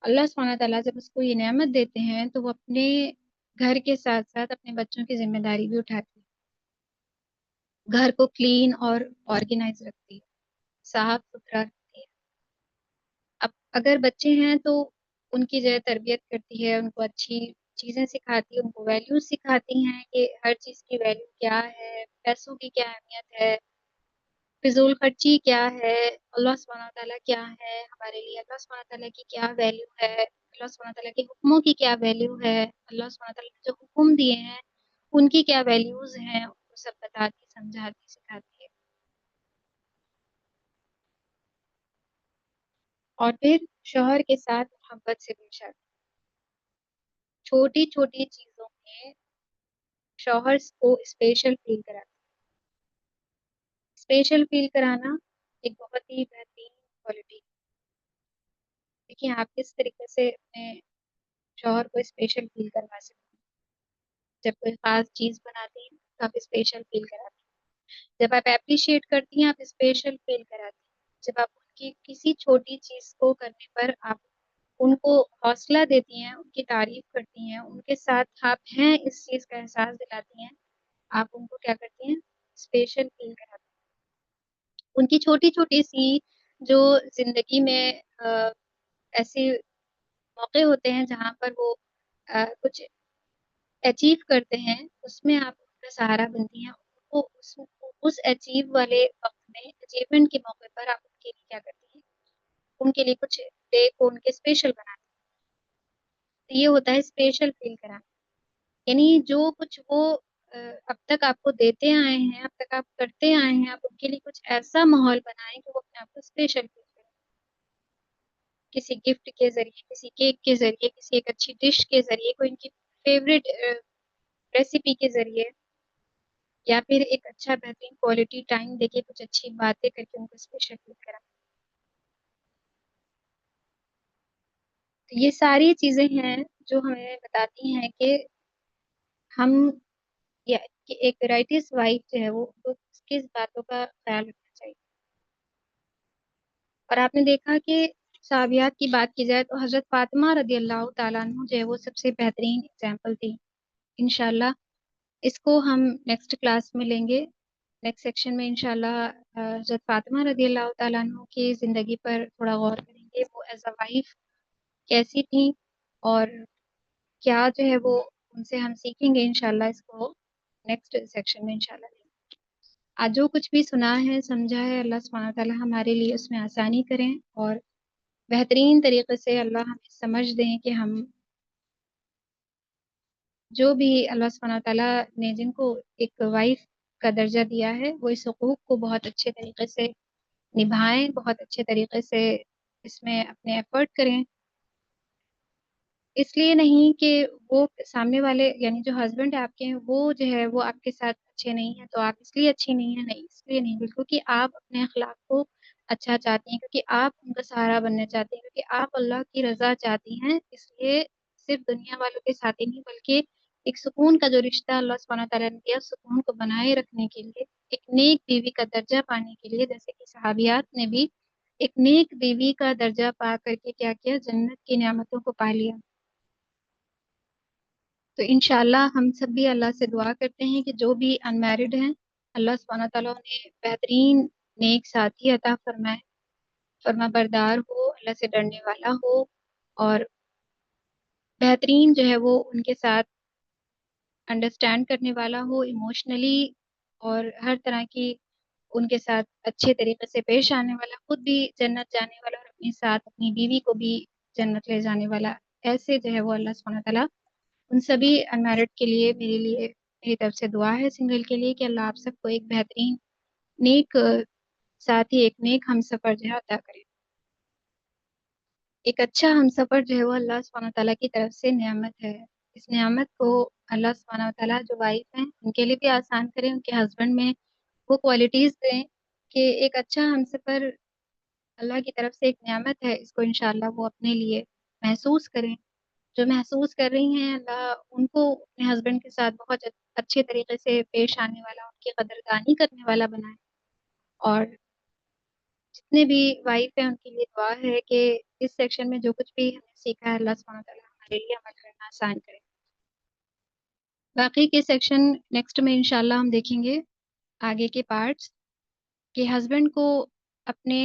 اللہ سبحانہ تعالیٰ جب اس کو یہ نعمت دیتے ہیں تو وہ اپنے گھر کے ساتھ ساتھ اپنے بچوں کی ذمہ داری بھی اٹھاتی ہے، گھر کو کلین اور آرگنائز رکھتی ہے، صاف ستھرا رکھتی ہے۔ اب اگر بچے ہیں تو ان کی جو ہے تربیت کرتی ہے، ان کو اچھی چیزیں سکھاتی ہے، ان کو ویلیوز سکھاتی ہیں کہ ہر چیز کی ویلیو کیا ہے، پیسوں کی کیا اہمیت ہے، فضول خرچی کیا ہے، اللہ سبحانہ تعالیٰ کیا ہے ہمارے لیے، اللہ سبحانہ تعالیٰ کی کیا ویلیو ہے، اللہ سبحانہ تعالیٰ کے حکموں کی کیا ویلیو ہے، اللہ سبحانہ تعالیٰ نے جو حکم دیے ہیں ان کی کیا ویلیوز ہیں، وہ سب بتاتی، سمجھاتی، سکھاتی ہے۔ اور پھر شوہر کے ساتھ محبت سے پیش آتی، چھوٹی چھوٹی چیزوں میں شوہر کو اسپیشل فیل کراتی۔ اسپیشل فیل کرانا ایک بہت ہی بہترین کوالٹی، دیکھیں آپ کس طریقے سے اپنے شوہر کو اسپیشل فیل کروا سکتے ہیں۔ جب کوئی خاص چیز بناتی ہیں تو آپ اسپیشل فیل کراتی ہیں، جب آپ اپریشیٹ کرتی ہیں آپ اسپیشل فیل کراتی ہیں، جب آپ ان کی کسی چھوٹی چیز کو کرنے پر آپ ان کو حوصلہ دیتی ہیں، ان کی تعریف کرتی ہیں، ان کے ساتھ آپ ہیں اس چیز کا احساس دلاتی ہیں، آپ ان کو کیا کرتی ہیں، اسپیشل فیل کراتی ہیں۔ ان کی چھوٹی چھوٹی سی جو زندگی میں ایسے موقع ہوتے ہیں جہاں پر وہ کچھ اچیو کرتے ہیں، اس میں آپ ان کا سہارا بنتی ہیں، ان کو اس اچیو والے وقت میں، اچیومنٹ کے موقع پر آپ ان کے لیے کیا کرتی ہیں، ان کے لیے کچھ ڈے کو ان کے اسپیشل بناتے ہیں۔ تو یہ ہوتا ہے اسپیشل فیل کرانا، یعنی جو کچھ وہ اب تک آپ کو دیتے آئے ہیں، اب تک آپ کرتے آئے ہیں، آپ ان کے لیے کچھ ایسا ماحول بنائیں کہ وہ اپنے آپ کو اسپیشل فیل کریں، کسی گفٹ کے ذریعے، کسی کیک کے ذریعے، کسی ایک اچھی ڈش کے ذریعے، کوئی ان کی فیوریٹ ریسیپی کے ذریعے، یا پھر ایک اچھا بہترین کوالٹی ٹائم دے کے کچھ اچھی باتیں کر کے ان کو اسپیشل فیل کرا۔ تو یہ ساری چیزیں ہیں جو ہمیں بتاتی ہیں کہ ہم، یا کہ ایک رائٹس وائف جو ہے وہ کس باتوں کا خیال رکھنا چاہیے۔ اور آپ نے دیکھا کہ صحابیات کی بات کی جائے تو حضرت فاطمہ رضی اللہ تعالیٰ عنہ جو ہے وہ سب سے بہترین اگزامپل تھی۔ انشاءاللہ اس کو ہم نیکسٹ کلاس میں لیں گے، نیکسٹ سیکشن میں انشاءاللہ حضرت فاطمہ رضی اللہ تعالیٰ عنہ کی زندگی پر تھوڑا غور کریں گے، وہ ایز اے وائف کیسی تھی، اور کیا جو ہے وہ ان سے ہم سیکھیں گے انشاءاللہ، اس کو نیکسٹ سیکشن میں انشاءاللہ لیں گے۔ آج جو کچھ بھی سنا ہے، سمجھا ہے، اللہ سبحانہ تعالیٰ ہمارے لیے اس میں آسانی کریں، اور بہترین طریقے سے اللہ ہمیں سمجھ دیں کہ ہم جو بھی اللہ سبحانہ تعالیٰ نے جن کو ایک وائف کا درجہ دیا ہے، وہ اس حقوق کو بہت اچھے طریقے سے نبھائیں، بہت اچھے طریقے سے اس میں اپنے ایفرٹ کریں، اس لیے نہیں کہ وہ سامنے والے، یعنی جو ہسبینڈ آپ کے ہیں وہ جو ہے وہ آپ کے ساتھ اچھے نہیں ہیں تو آپ اس لیے اچھی نہیں ہیں، نہیں، اس لیے نہیں، بالکل کہ آپ اپنے اخلاق کو اچھا چاہتی ہیں، کیونکہ آپ ان کا سہارا بننا چاہتی ہیں، کیونکہ آپ اللہ کی رضا چاہتی ہیں، اس لیے صرف دنیا والوں کے ساتھ ہی نہیں بلکہ ایک سکون کا جو رشتہ اللہ سبحانہ تعالیٰ نے دیا، سکون کو بنائے رکھنے کے لیے، ایک نیک بیوی کا درجہ پانے کے لیے، جیسے کہ صحابیات نے بھی ایک نیک بیوی کا درجہ پا کر کے کیا کیا، جنت کی نعمتوں کو پا لیا۔ تو انشاءاللہ ہم سب بھی اللہ سے دعا کرتے ہیں کہ جو بھی ان میرڈ ہیں، اللہ سبحانہ تعالیٰ انہیں بہترین نیک ساتھی عطا فرمائے، فرما بردار ہو، اللہ سے ڈرنے والا ہو، اور بہترین جو ہے وہ ان کے ساتھ انڈرسٹینڈ کرنے والا ہو ایموشنلی، اور ہر طرح کی ان کے ساتھ اچھے طریقے سے پیش آنے والا، خود بھی جنت جانے والا اور اپنے ساتھ اپنی بیوی کو بھی جنت لے جانے والا، ایسے جو ہے وہ اللہ سبحانہ تعالیٰ ان سبھی انمیرڈ کے لیے میری طرف سے دعا ہے سنگل کے لیے کہ اللہ آپ سب کو ایک بہترین نیک ساتھی، ایک نیک ہم سفر جو ہے عطا کرے۔ ایک اچھا ہم سفر جو ہے وہ اللہ سبحانہ تعالیٰ کی طرف سے نعمت ہے۔ اس نعمت کو اللہ سبحانہ تعالیٰ جو وائف ہیں ان کے لیے بھی آسان کریں، ان کے ہسبینڈ میں وہ کوالٹیز دیں کہ ایک اچھا ہم سفر اللہ کی طرف سے ایک نعمت ہے، اس کو انشاءاللہ وہ اپنے لیے محسوس کریں۔ جو محسوس کر رہی ہیں اللہ ان کو اپنے ہسبینڈ کے ساتھ بہت اچھے طریقے سے پیش آنے والا، ان کی قدردانی کرنے والا بنائیں۔ اور جتنے بھی وائف ہیں ان کے لیے دعا ہے کہ اس سیکشن میں جو کچھ بھی ہم نے سیکھا ہے اللہ سبحانہ تعالیٰ ہمارے لیے عمل کرنا آسان کرے۔ باقی کے سیکشن نیکسٹ میں انشاءاللہ ہم دیکھیں گے آگے کے پارٹس، کہ ہسبینڈ کو اپنے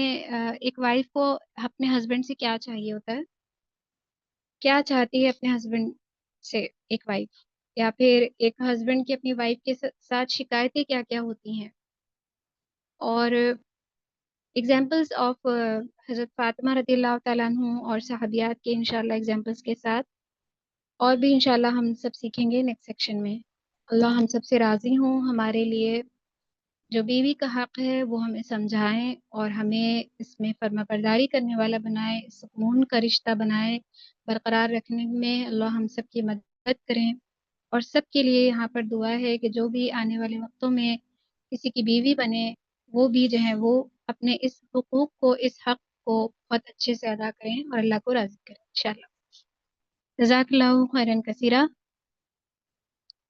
ایک وائف کو اپنے ہسبینڈ سے کیا چاہیے ہوتا ہے، کیا چاہتی ہے اپنے ہسبینڈ سے ایک وائف، یا پھر ایک ہسبینڈ کی اپنی وائف کے ساتھ شکایتیں کیا کیا ہوتی ہیں، اور ایگزامپلس آف حضرت فاطمہ رضی اللہ تعالیٰ عنہ اور صحابیات کے انشاءاللہ ایگزامپلس کے ساتھ، اور بھی انشاءاللہ ہم سب سیکھیں گے نیکسٹ سیکشن میں۔ اللہ ہم سب سے راضی ہوں، ہمارے لیے جو بیوی کا حق ہے وہ ہمیں سمجھائیں اور ہمیں اس میں فرما برداری کرنے والا بنائے، سکون کا رشتہ بنائے، برقرار رکھنے میں اللہ ہم سب کی مدد کریں۔ اور سب کے لیے یہاں پر دعا ہے کہ جو بھی آنے والے وقتوں میں کسی کی بیوی بنے وہ بھی جو ہے وہ اپنے اس حقوق کو، اس حق کو بہت اچھے سے ادا کریں اور اللہ کو راضی کریں انشاءاللہ۔ جزاک اللہ خیرن کثیرہ۔